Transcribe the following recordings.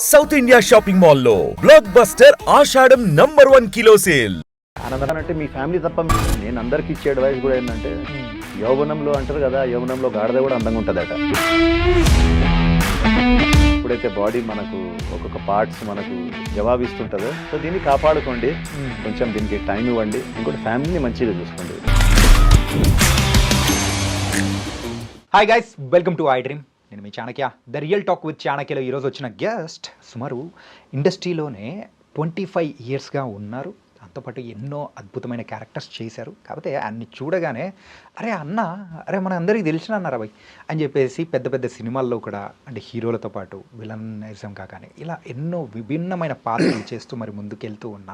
South India shopping మాల్లో block buster ఆషాఢం #1 kilo sale. ఆనందం అంటే మీ ఫ్యామిలీ తప్ప నేను అందరికి ఇచ్చే అడ్వైస్ కూడా ఏంటంటే యౌవనంలో అంటారు కదా, యౌవనంలో గాడిద కూడా అందంగా ఉంటుందట. ఎప్పుడైతే బాడీ మనకు ఒక్కొక్క పార్ట్స్ మనకు జవాబిస్తుంటుందో సో దీన్ని కాపాడుకోండి, కొంచెం దీనికి టైం ఇవ్వండి, ఇంకోటి ఫ్యామిలీని మంచిగా చూసుకోండి. Hi guys, welcome to I dream. నేను మీ Chanakya, the real talk with చాణక్యలో ఈరోజు వచ్చిన గెస్ట్ సుమారు ఇండస్ట్రీలోనే 25 ఇయర్స్గా ఉన్నారు. దాంతోపాటు ఎన్నో అద్భుతమైన క్యారెక్టర్స్ చేశారు. కాకపోతే అన్ని చూడగానే అరే మన అందరికీ తెలిసిన అన్నారా భయ్ అని చెప్పేసి పెద్ద పెద్ద సినిమాల్లో కూడా అంటే హీరోలతో పాటు విలనిజం కాగానే ఇలా ఎన్నో విభిన్నమైన పాత్రలు చేస్తూ మరి ముందుకెళ్తూ ఉన్న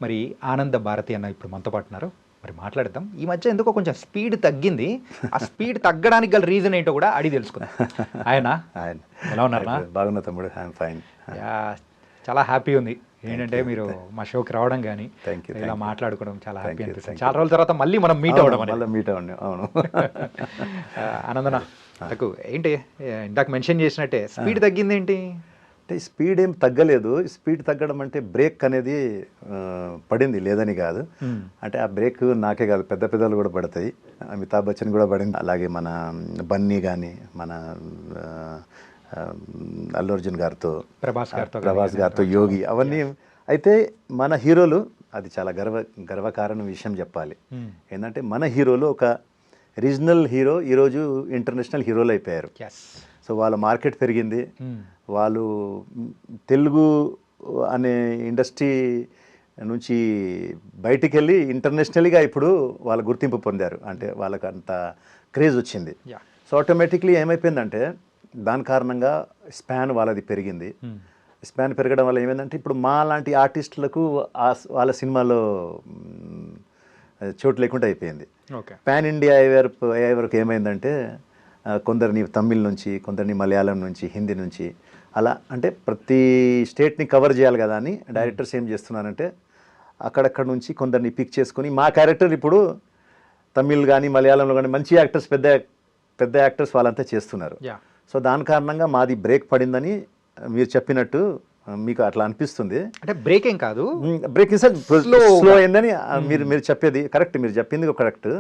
మరి ఆనంద భారతి అన్న ఇప్పుడు మనతో పాటు ఉన్నారు. మరి మాట్లాడదాం. ఈ మధ్య ఎందుకో కొంచెం స్పీడ్ తగ్గింది. ఆ స్పీడ్ తగ్గడానికి గల రీజన్ ఏంటో కూడా అడిగి తెలుసుకుందాం. ఆయన ఎలా ఉన్నారా? బాగున్నా తమ్ముడు, ఐఎమ్ ఫైన్. చాలా హ్యాపీ ఉంది ఏంటంటే మీరు మా షోకి రావడం కానీ ఇలా మాట్లాడుకోవడం చాలా హ్యాపీ అనిపిస్తుంది. చాలా రోజుల తర్వాత మళ్ళీ మనం మీట్ అవ్వడం. అవును. ఆనందన నాకు ఏంటి ఇందాక మెన్షన్ చేసినట్టే స్పీడ్ తగ్గింది ఏంటి అంటే స్పీడ్ ఏం తగ్గలేదు. స్పీడ్ తగ్గడం అంటే బ్రేక్ అనేది పడింది, లేదని కాదు. అంటే ఆ బ్రేక్ నాకే కాదు, పెద్ద పెద్దలు కూడా పడతాయి. అమితాబ్ బచ్చన్ కూడా పడింది, అలాగే మన బన్నీ కానీ మన అల్లు అర్జున్ గారితో, ప్రభాస్ గారితో యోగి, అవన్నీ. అయితే మన హీరోలు అది చాలా గర్వకారణం విషయం చెప్పాలి. ఏంటంటే మన హీరోలు ఒక రీజనల్ హీరో ఈరోజు ఇంటర్నేషనల్ హీరోలు అయిపోయారు. సో వాళ్ళ మార్కెట్ పెరిగింది. వాళ్ళు తెలుగు అనే ఇండస్ట్రీ నుంచి బయటికి వెళ్ళి ఇంటర్నేషనల్గా ఇప్పుడు వాళ్ళ గుర్తింపు పొందారు. అంటే వాళ్ళకి అంత క్రేజ్ వచ్చింది. సో ఆటోమేటిక్లీ ఏమైపోయిందంటే దాని కారణంగా స్పాన్ వాళ్ళది పెరిగింది. స్పాన్ పెరగడం వల్ల ఏమైందంటే ఇప్పుడు మా లాంటి ఆర్టిస్టులకు వాళ్ళ సినిమాలో చోటు లేకుండా అయిపోయింది. పాన్ ఇండియా అయ్యే వరకు ఏమైందంటే కొందరిని తమిళ్ నుంచి, కొందరిని మలయాళం నుంచి, హిందీ నుంచి, అలా అంటే ప్రతి స్టేట్ని కవర్ చేయాలి కదా అని డైరెక్టర్స్ ఏం చేస్తున్నారంటే అక్కడక్కడ నుంచి కొందరిని పిక్ చేసుకొని మా క్యారెక్టర్ ఇప్పుడు తమిళ్ కానీ మలయాళంలో కానీ మంచి యాక్టర్స్, పెద్ద యాక్టర్స్ వాళ్ళంతా చేస్తున్నారు. సో దాని కారణంగా మాది బ్రేక్ పడిందని మీరు చెప్పినట్టు మీకు అట్లా అనిపిస్తుంది. అంటే బ్రేక్ ఏం కాదు, బ్రేక్ స్లో అయిందని మీరు చెప్పేది కరెక్ట్, మీరు చెప్పింది కరెక్ట్.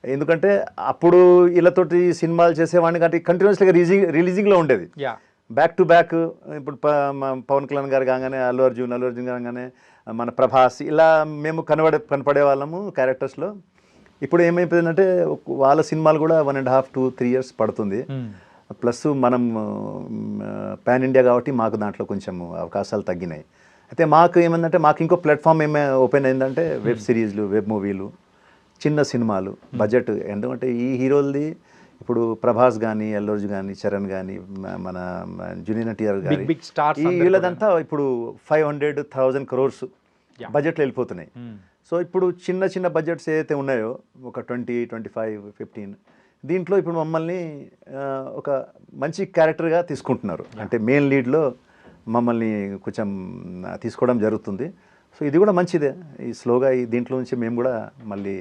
ఎందుకంటే అప్పుడు వీళ్ళతోటి సినిమాలు చేసేవాడిని కాబట్టి కంటిన్యూస్గా రిలీజింగ్లో ఉండేది, బ్యాక్ టు బ్యాక్. ఇప్పుడు పవన్ కళ్యాణ్ గారు కాగానే అల్లు అర్జున్ కాగానే మన ప్రభాస్, ఇలా మేము కనపడే వాళ్ళము క్యారెక్టర్స్లో. ఇప్పుడు ఏమైపోయిందంటే వాళ్ళ సినిమాలు కూడా 1.5 to 3 years పడుతుంది. ప్లస్ మనం పాన్ ఇండియా కాబట్టి మాకు దాంట్లో కొంచెం అవకాశాలు తగ్గినాయి. అయితే మాకు ఏమైందంటే మాకు ఇంకో ప్లాట్ఫామ్ ఓపెన్ అయిందంటే వెబ్ సిరీస్లు, వెబ్ మూవీలు, చిన్న సినిమాలు, బడ్జెట్. ఎందుకంటే ఈ హీరోలది ఇప్పుడు ప్రభాస్ కానీ, అల్లు అర్జున్ కానీ, చరణ్ కానీ, మన జూనియర్ ఎన్టీఆర్ కానీ, వీళ్ళదంతా ఇప్పుడు 500,000 crores బడ్జెట్లు వెళ్ళిపోతున్నాయి. సో ఇప్పుడు చిన్న బడ్జెట్స్ ఏదైతే ఉన్నాయో ఒక 20, 25, 15, దీంట్లో ఇప్పుడు మమ్మల్ని ఒక మంచి క్యారెక్టర్గా తీసుకుంటున్నారు. అంటే మెయిన్ లీడ్లో మమ్మల్ని కొంచెం తీసుకోవడం జరుగుతుంది. సో ఇది కూడా మంచిదే. ఈ స్లోగా దీంట్లో నుంచి మేము కూడా మళ్ళీ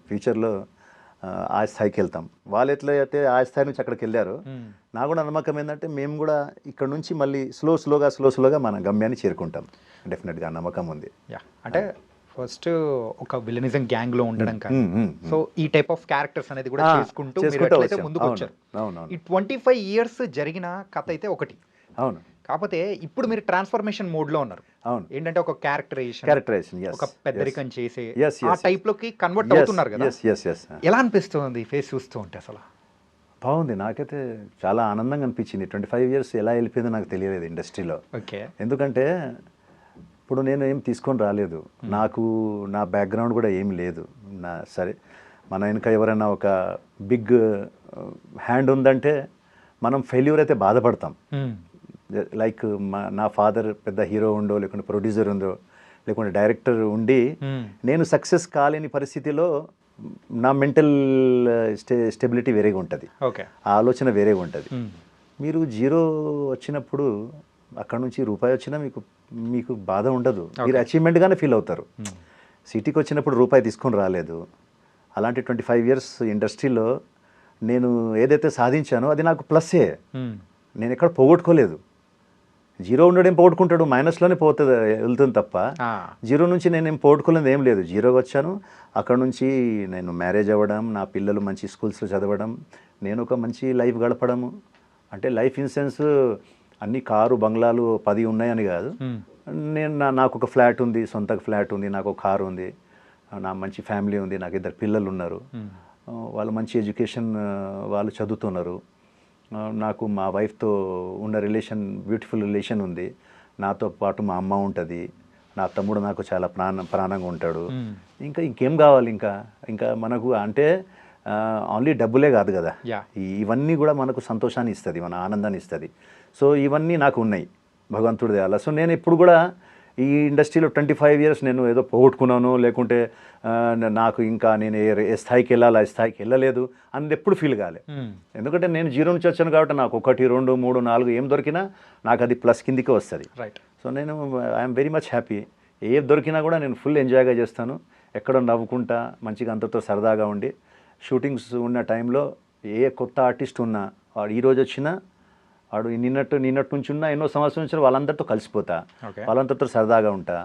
ఫ్యూచర్లో ఆ స్థాయికి వెళ్తాం. వాళ్ళు ఎట్లయితే ఆ స్థాయి నుంచి అక్కడికి వెళ్ళారో నాకు కూడా నమ్మకం ఏంటంటే మేము కూడా ఇక్కడ నుంచి మళ్ళీ స్లోగా మన గమ్యాన్ని చేరుకుంటాం. డెఫినెట్గా నమ్మకం ఉంది. అంటే ఫస్ట్ ఒక విలనిజం గ్యాంగ్ లో ఉండడం కానీ, సో ఈ టైప్ ఆఫ్ క్యారెక్టర్స్ అనేది కూడా చేసుకుంటూ ముందుకు వచ్చారు. ఈ 25 years జరిగిన కథ అయితే ఒకటి. అవును. కాకపోతే ఇప్పుడు మీరు ట్రాన్స్ఫర్మేషన్ మోడ్ లో ఉన్నారు. అవును. ఏంటంటే ఒక క్యారెక్టరేషన్ ఒక పెద్దరికం చేసే ఆ టైప్ లోకి కన్వర్ట్ అవుతున్నారు కదా. ఎలా అనిపిస్తుంది ఫేస్ చూస్తూ ఉంటే? అసలు బాగుంది, నాకైతే చాలా ఆనందంగా అనిపించింది. 25 years ఎలా వెళ్ళిపోయిందో నాకు తెలియలేదు ఇండస్ట్రీలో. ఎందుకంటే ఇప్పుడు నేను ఏం తీసుకొని రాలేదు, నాకు నా బ్యాక్గ్రౌండ్ కూడా ఏం లేదు. సరే మన వెనుక ఎవరైనా ఒక బిగ్ హ్యాండ్ ఉందంటే మనం ఫెయిల్యూర్ అయితే బాధపడతాం. లైక్ నా ఫాదర్ పెద్ద హీరో ఉండో, లేకుంటే ప్రొడ్యూసర్ ఉందో, లేకుంటే డైరెక్టర్ ఉండి నేను సక్సెస్ కాలేని పరిస్థితిలో నా మెంటల్ స్టెబిలిటీ వేరేగా ఉంటుంది, ఆ ఆలోచన వేరేగా ఉంటుంది. మీరు జీరో వచ్చినప్పుడు అక్కడ నుంచి రూపాయి వచ్చినా మీకు బాధ ఉండదు, మీరు అచీవ్మెంట్గానే ఫీల్ అవుతారు. సిటీకి వచ్చినప్పుడు రూపాయి తీసుకొని రాలేదు. అలాంటి 25 years ఇండస్ట్రీలో నేను ఏదైతే సాధించానో అది నాకు ప్లస్సే, నేను ఎక్కడ పోగొట్టుకోలేదు. జీరో ఉండడం పోగొట్టుకుంటాడు, మైనస్లోనే పోతుంది వెళ్తుంది తప్ప జీరో నుంచి నేనేం పోగొట్టుకోలేదు ఏం లేదు. జీరోకి వచ్చాను, అక్కడ నుంచి నేను మ్యారేజ్ అవ్వడం, నా పిల్లలు మంచి స్కూల్స్లో చదవడం, నేను ఒక మంచి లైఫ్ గడపడము. అంటే లైఫ్ ఇన్ సెన్స్ అన్ని కారు బంగ్లాలు 10 ఉన్నాయని కాదు. నేను నాకు ఒక ఫ్లాట్ ఉంది, సొంత ఫ్లాట్ ఉంది, నాకు ఒక కారు ఉంది, నా మంచి ఫ్యామిలీ ఉంది, నాకు 2 పిల్లలు ఉన్నారు, వాళ్ళు మంచి ఎడ్యుకేషన్, వాళ్ళు చదువుతున్నారు. నాకు మా వైఫ్తో ఉన్న రిలేషన్ బ్యూటిఫుల్ రిలేషన్ ఉంది. నాతో పాటు మా అమ్మ ఉంటుంది, నా తమ్ముడు నాకు చాలా ప్రాణంగా ఉంటాడు. ఇంకేం కావాలి? ఇంకా మనకు అంటే ఓన్లీ డబ్బులే కాదు కదా, ఇవన్నీ కూడా మనకు సంతోషాన్ని ఇస్తుంది, మన ఆనందాన్ని ఇస్తుంది. సో ఇవన్నీ నాకు ఉన్నాయి భగవంతుడి దయ వల్ల. సో నేను ఇప్పుడు కూడా ఈ ఇండస్ట్రీలో 25 ఇయర్స్ నేను ఏదో పోగొట్టుకున్నాను, లేకుంటే నాకు ఇంకా నేను ఏ స్థాయికి వెళ్ళాలి ఆ స్థాయికి వెళ్ళలేదు అని ఎప్పుడు ఫీల్ కాలే. ఎందుకంటే నేను జీరో నుంచి వచ్చాను కాబట్టి నాకు 1, 2, 3, 4 ఏం దొరికినా నాకు అది ప్లస్ కిందికి వస్తుంది. సో నేను ఐఎమ్ వెరీ మచ్ హ్యాపీ. ఏ దొరికినా కూడా నేను ఫుల్ ఎంజాయ్గా చేస్తాను, ఎక్కడో నవ్వుకుంటా మంచిగా అంతతో సరదాగా ఉండి. షూటింగ్స్ ఉన్న టైంలో ఏ కొత్త ఆర్టిస్ట్ ఉన్నా, వాడు ఈరోజు వచ్చినా, వాడు నిన్నటి నుంచి ఉన్నా, ఎన్నో సంవత్సరాల నుంచి వాళ్ళందరితో కలిసిపోతా, వాళ్ళందరితో సరదాగా ఉంటా,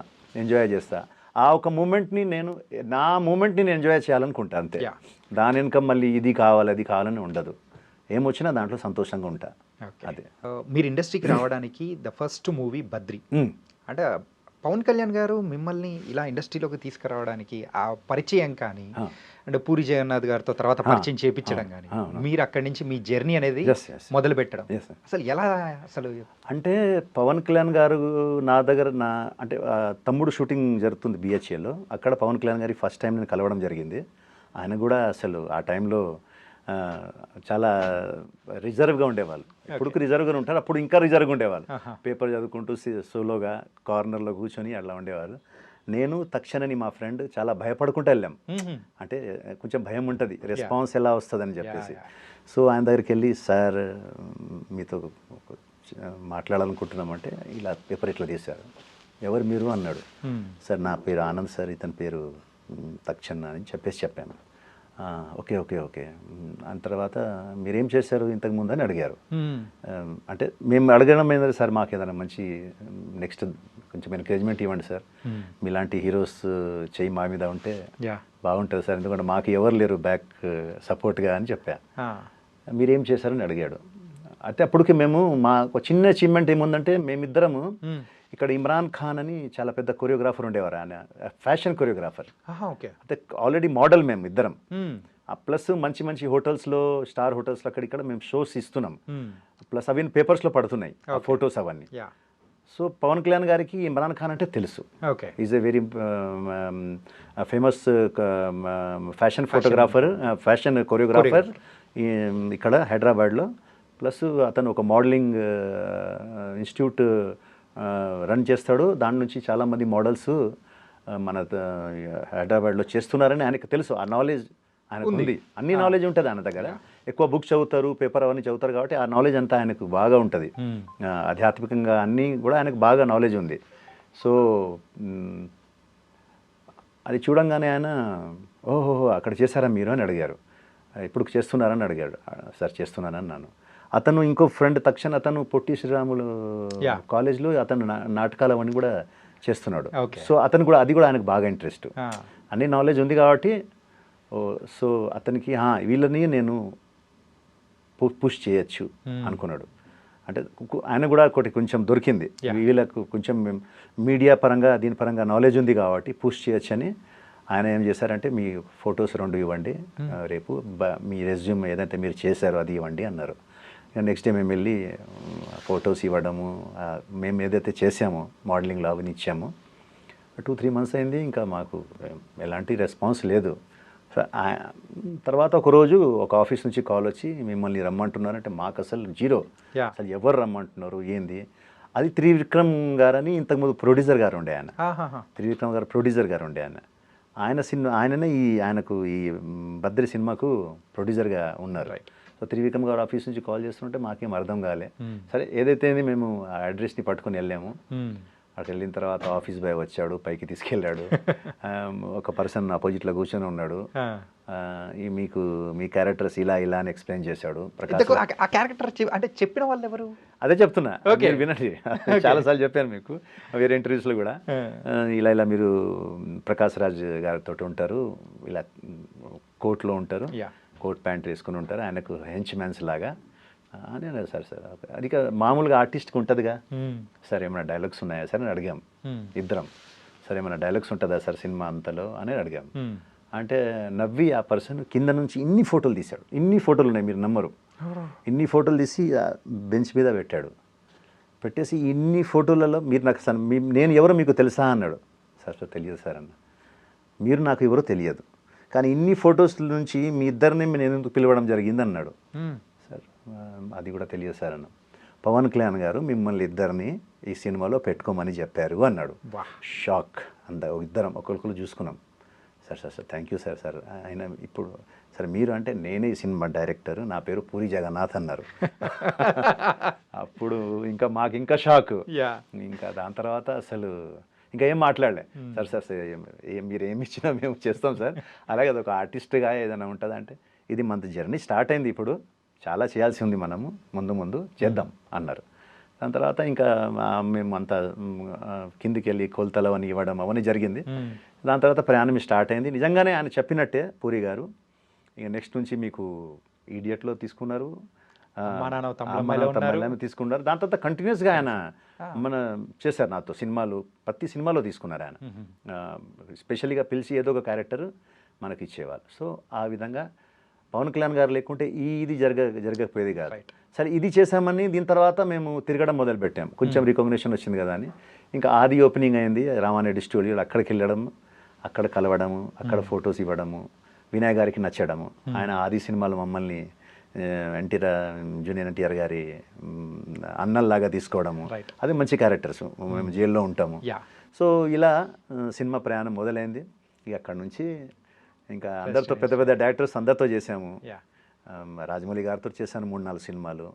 ఎంజాయ్ చేస్తా. ఆ ఒక మూమెంట్ని నా మూమెంట్ని నేను ఎంజాయ్ చేయాలనుకుంటా అంతే. దాని వెనుక మళ్ళీ ఇది కావాలి అది కావాలని ఉండదు, ఏమొచ్చినా దాంట్లో సంతోషంగా ఉంటా. అదే మీరు ఇండస్ట్రీకి రావడానికి ద ఫస్ట్ మూవీ బద్రి. అంటే పవన్ కళ్యాణ్ గారు మిమ్మల్ని ఇలా ఇండస్ట్రీలోకి తీసుకురావడానికి ఆ పరిచయం కానీ, అంటే పూరి జగన్నాథ్ గారితో తర్వాత పరిచయం చేయించడం కానీ, మీరు అక్కడి నుంచి మీ జర్నీ అనేది మొదలు పెట్టడం అసలు ఎలా? అసలు అంటే పవన్ కళ్యాణ్ గారు నా దగ్గర అంటే తమ్ముడు షూటింగ్ జరుగుతుంది బిహెచ్ఏలో, అక్కడ పవన్ కళ్యాణ్ గారి ఫస్ట్ టైం నేను కలవడం జరిగింది. ఆయన కూడా అసలు ఆ టైంలో చాలా రిజర్వ్గా ఉండేవాళ్ళు. ఇప్పుడు రిజర్వ్గా ఉంటారు, అప్పుడు ఇంకా రిజర్వ్గా ఉండేవాళ్ళు. పేపర్ చదువుకుంటూ సోలోగా కార్నర్లో కూర్చొని అట్లా ఉండేవాళ్ళు. నేను తక్షణని మా ఫ్రెండ్ చాలా భయపడుకుంటూ వెళ్ళాం. అంటే కొంచెం భయం ఉంటుంది, రెస్పాన్స్ ఎలా వస్తుందని చెప్పేసి. సో ఆయన దగ్గరికి వెళ్ళి, సార్ మీతో మాట్లాడాలనుకుంటున్నామంటే, ఇలా పేపర్ ఇట్లా తీశారు, ఎవరు మీరు అన్నాడు. సార్ నా పేరు ఆనంద్ సార్, ఇతని పేరు తక్షణ అని చెప్పాను. ఓకే ఓకే ఓకే అని తర్వాత మీరేం చేశారు ఇంతకుముందు అని అడిగారు. అంటే మేము అడగడం ఏంటంటే, సార్ మాకు ఏదైనా మంచి నెక్స్ట్ కొంచెం ఎంకరేజ్మెంట్ ఇవ్వండి సార్, మీలాంటి హీరోస్ చెయ్యి మా మీద ఉంటే బాగుంటుంది సార్, ఎందుకంటే మాకు ఎవరు లేరు బ్యాక్ సపోర్ట్గా అని చెప్పా. మీరేం చేశారని అడిగాడు. అయితే అప్పటికి మేము మా ఒక చిన్న అచీవ్మెంట్ ఏముందంటే, మేమిద్దరము ఇక్కడ ఇమ్రాన్ ఖాన్ అని చాలా పెద్ద కొరియోగ్రాఫర్ ఉండేవారు, ఆయన ఫ్యాషన్ కొరియోగ్రాఫర్. అంటే ఆల్రెడీ మోడల్ మేము ఇద్దరం. ప్లస్ మంచి మంచి హోటల్స్లో, స్టార్ హోటల్స్లో అక్కడిక్కడ మేము షోస్ ఇస్తున్నాం. ప్లస్ అవి పేపర్స్లో పడుతున్నాయి ఫొటోస్ అవన్నీ. సో పవన్ కళ్యాణ్ గారికి ఇమ్రాన్ ఖాన్ అంటే తెలుసు. Is a very famous fashion photographer, fashion choreographer ఇక్కడ హైదరాబాద్లో. ప్లస్ అతను ఒక మోడలింగ్ ఇన్స్టిట్యూట్ రన్ చేస్తాడు. దాని నుంచి చాలామంది మోడల్స్ మన హైదరాబాద్లో చేస్తున్నారని ఆయనకు తెలుసు. ఆ నాలెడ్జ్ ఆయనకు ఉంది, అన్ని నాలెడ్జ్ ఉంటుంది ఆయన దగ్గర. ఎక్కువ బుక్స్ చదువుతారు, పేపర్ అవన్నీ చదువుతారు కాబట్టి ఆ నాలెడ్జ్ అంతా ఆయనకు బాగా ఉంటుంది. ఆధ్యాత్మికంగా అన్నీ కూడా ఆయనకు బాగా నాలెడ్జ్ ఉంది. సో అది చూడంగానే ఆయన, ఓహో అక్కడ చేశారా మీరు అని అడిగారు. ఇప్పుడు చేస్తున్నారని అడిగాడు. సార్ చేస్తున్నానని అన్నాను. అతను ఇంకో ఫ్రెండ్ తక్షణ, అతను పొట్టి శ్రీరాములు కాలేజ్లో అతను నాటకాలు అవన్నీ కూడా చేస్తున్నాడు. సో అతను కూడా అది కూడా ఆయనకు బాగా ఇంట్రెస్ట్, అన్ని నాలెడ్జ్ ఉంది కాబట్టి. సో అతనికి వీళ్ళని నేను పుష్ చేయొచ్చు అనుకున్నాడు. అంటే ఆయన కూడా ఒకటి కొంచెం దొరికింది, వీళ్ళకు కొంచెం మీడియా పరంగా దీని పరంగా నాలెడ్జ్ ఉంది కాబట్టి పుష్ చేయొచ్చు అని. ఆయన ఏం చేశారంటే, మీ ఫొటోస్ 2 ఇవ్వండి, రేపు మీ రెజ్యూమ్ ఏదైతే మీరు చేశారో అది ఇవ్వండి అన్నారు. నెక్స్ట్ డే మేము వెళ్ళి ఫొటోస్ ఇవ్వడము, మేము ఏదైతే చేసామో మోడలింగ్లో అవన్నీ ఇచ్చాము. 2-3 మంత్స్ అయింది, ఇంకా మాకు ఎలాంటి రెస్పాన్స్ లేదు. తర్వాత ఒకరోజు ఒక ఆఫీస్ నుంచి కాల్ వచ్చి, మిమ్మల్ని రమ్మంటున్నారంటే మాకు అసలు జీరో, అసలు ఎవరు రమ్మంటున్నారు ఏంది. అది త్రివిక్రమ్ గారని ఇంతకుముందు ప్రొడ్యూసర్ గారు ఉండే ఆయన, త్రివిక్రమ్ గారు ప్రొడ్యూసర్ గారు ఉండే ఆయన సినిమా, ఆయననే ఆయనకు ఈ బద్రి సినిమాకు ప్రొడ్యూసర్గా ఉన్నారు. సో త్రివిక్రమ్ గారు ఆఫీస్ నుంచి కాల్ చేస్తుంటే మాకేం అర్థం కాలే. సరే ఏదైతే మేము ఆ అడ్రస్ని పట్టుకొని వెళ్ళాము. అక్కడికి వెళ్ళిన తర్వాత ఆఫీస్ బాయ్ వచ్చాడు, పైకి తీసుకెళ్ళాడు. ఒక పర్సన్ ఆపోజిట్లో కూర్చొని ఉన్నాడు. ఈ మీకు మీ క్యారెక్టర్స్ ఇలా ఇలా అని ఎక్స్ప్లెయిన్ చేశాడు ప్రకాష్ ఇంతకు ఆ క్యారెక్టర్ అంటే చెప్పిన వాళ్ళు ఎవరు? అదే చెప్తున్నా, Okay. మీరు వినండి. చాలాసార్లు చెప్పాను మీకు వేరే ఇంటర్వ్యూస్లో కూడా. ఇలా ఇలా మీరు ప్రకాష్ రాజ్ గారితో ఉంటారు, ఇలా కోర్టులో ఉంటారు, Yeah. కోట్ ప్యాంట్ వేసుకుని ఉంటారు, ఆయనకు హెంచ్ మ్యాన్స్ లాగా అని అన్నారు. సార్ అది ఇక మామూలుగా ఆర్టిస్ట్కి ఉంటుందిగా. సార్ ఏమైనా డైలాగ్స్ ఉన్నాయా సార్ అని అడిగాం ఇద్దరం. సార్ ఏమైనా డైలాగ్స్ ఉంటుందా సార్ సినిమా అంతలో అని అడిగాం. అంటే నవ్వి ఆ పర్సన్ కింద నుంచి ఇన్ని ఫోటోలు తీశాడు. ఇన్ని ఫోటోలు ఉన్నాయి, మీరు నమ్మరు. ఇన్ని ఫోటోలు తీసి బెంచ్ మీద పెట్టాడు. పెట్టేసి ఇన్ని ఫోటోలలో మీరు నాకు నేను ఎవరో మీకు తెలుసా అన్నాడు. సార్ తెలియదు సార్ అన్న. మీరు నాకు ఎవరో తెలియదు, కానీ ఇన్ని ఫొటోస్ నుంచి మీ ఇద్దరిని నేను ఎందుకు పిలవడం జరిగింది అన్నాడు. సార్ అది కూడా తెలియదు సార్ అన్న. పవన్ కళ్యాణ్ గారు మిమ్మల్ని ఇద్దరిని ఈ సినిమాలో పెట్టుకోమని చెప్పారు అన్నాడు. షాక్. ఇద్దరం ఒకరికొకరు చూసుకున్నాం. Sir thank you sir. ఆయన ఇప్పుడు సార్ మీరు అంటే నేనే ఈ సినిమా డైరెక్టర్, నా పేరు పూరి జగన్నాథ్ అన్నారు. అప్పుడు ఇంకా మాకు ఇంకా షాక్. ఇంకా దాని తర్వాత అసలు ఇంకా ఏం మాట్లాడలే. సార్ మీరు ఏమి ఇచ్చినా మేము చేస్తాం సార్, అలాగే అదొక ఆర్టిస్ట్గా ఏదైనా ఉంటుందంటే ఇది మన జర్నీ స్టార్ట్ అయింది, ఇప్పుడు చాలా చేయాల్సి ఉంది, మనము ముందు చేద్దాం అన్నారు. దాని తర్వాత ఇంకా మేము అంతా కిందికి వెళ్ళి కొలతలు అని ఇవ్వడం అవన్నీ జరిగింది. దాని తర్వాత ప్రయాణం స్టార్ట్ అయింది. నిజంగానే ఆయన చెప్పినట్టే పూరి గారు ఇక నెక్స్ట్ నుంచి మీకు ఈడియట్లో తీసుకున్నారు, తీసుకున్నారు. దాని తర్వాత కంటిన్యూస్గా ఆయన చేశారు నాతో సినిమాలు, ప్రతి సినిమాలో తీసుకున్నారు ఆయన. స్పెషల్గా పిలిచి ఏదో ఒక క్యారెక్టర్ మనకి ఇచ్చేవాళ్ళు. సో ఆ విధంగా పవన్ కళ్యాణ్ గారు లేకుంటే ఇది జరగకపోయేది కాదు. సరే ఇది చేసామని దీని తర్వాత మేము తిరగడం మొదలుపెట్టాం. కొంచెం రికగ్నిషన్ వచ్చింది కదా అని ఇంకా ఆది ఓపెనింగ్ అయింది రామారెడ్డి స్టూడియోలో. అక్కడికి వెళ్ళడం, అక్కడ కలవడము, అక్కడ ఫొటోస్ ఇవ్వడము, వినయ్ గారికి నచ్చడము. ఆయన ఆది సినిమాలు మమ్మల్ని జూనియర్ ఎన్టీఆర్ గారి అన్నల్లాగా తీసుకోవడము, అది మంచి క్యారెక్టర్స్. మేము జైల్లో ఉంటాము. సో ఇలా సినిమా ప్రయాణం మొదలైంది. ఇక అక్కడ నుంచి ఇంకా అందరితో పెద్ద పెద్ద డైరెక్టర్స్ అందరితో చేసాము. రాజమౌళి గారితో చేశాను 3-4 సినిమాలు.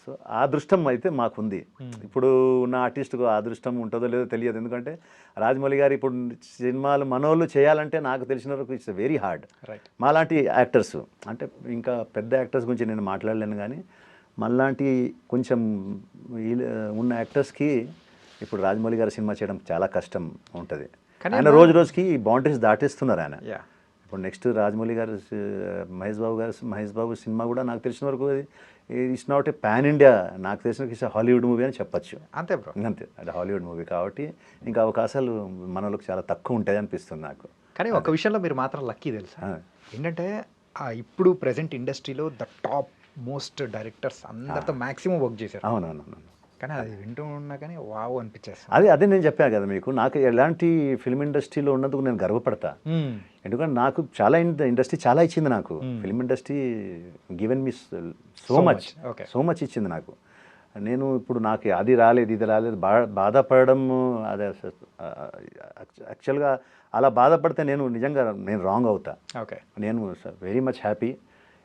సో ఆ అదృష్టం అయితే మాకుంది. ఇప్పుడు ఉన్న ఆర్టిస్ట్కు ఆ అదృష్టం ఉంటుందో లేదో తెలియదు, ఎందుకంటే రాజమౌళి గారు ఇప్పుడు సినిమాలు మనోళ్ళు చేయాలంటే నాకు తెలిసిన వరకు ఇట్స్ వెరీ హార్డ్. మాలాంటి యాక్టర్స్ అంటే ఇంకా పెద్ద యాక్టర్స్ గురించి నేను మాట్లాడలేను, కానీ మనలాంటి కొంచెం ఉన్న యాక్టర్స్కి ఇప్పుడు రాజమౌళి గారి సినిమా చేయడం చాలా కష్టం ఉంటుంది. ఆయన రోజుకి బౌండరీస్ దాటేస్తున్నారు ఆయన. ఇప్పుడు నెక్స్ట్ రాజమౌళి గారు మహేష్ బాబు సినిమా కూడా నాకు తెలిసిన వరకు it's not a pan India, నాకు తెలిసిన ఇట్స్ హాలీవుడ్ మూవీ అని చెప్పచ్చు. అంతే అది హాలీవుడ్ మూవీ కాబట్టి ఇంకా అవకాశాలు మనలోకి చాలా తక్కువ ఉంటాయి అనిపిస్తుంది నాకు. కానీ ఒక విషయంలో మీరు మాత్రం లక్కీ తెలుసా, ఏంటంటే ఇప్పుడు ప్రెసెంట్ ఇండస్ట్రీలో ద టాప్ మోస్ట్ డైరెక్టర్స్ అందరితో మ్యాక్సిమం వర్క్ చేశారు. అవునవును. కానీ అది వింటూ ఉన్నా కానీ వావ్ అనిపించేస్తుంది. అదే నేను చెప్పాను కదా మీకు, నాకు ఎలాంటి ఫిల్మ్ ఇండస్ట్రీలో ఉన్నందుకు నేను గర్వపడతా. ఎందుకంటే నాకు చాలా ఇండస్ట్రీ చాలా ఇచ్చింది నాకు. Film industry given me so much ఇచ్చింది నాకు. నేను ఇప్పుడు నాకు అది రాలేదు ఇది రాలేదు బాధపడడం, అదే యాక్చువల్గా అలా బాధపడితే నిజంగా నేను రాంగ్ అవుతా. నేను వెరీ మచ్ హ్యాపీ,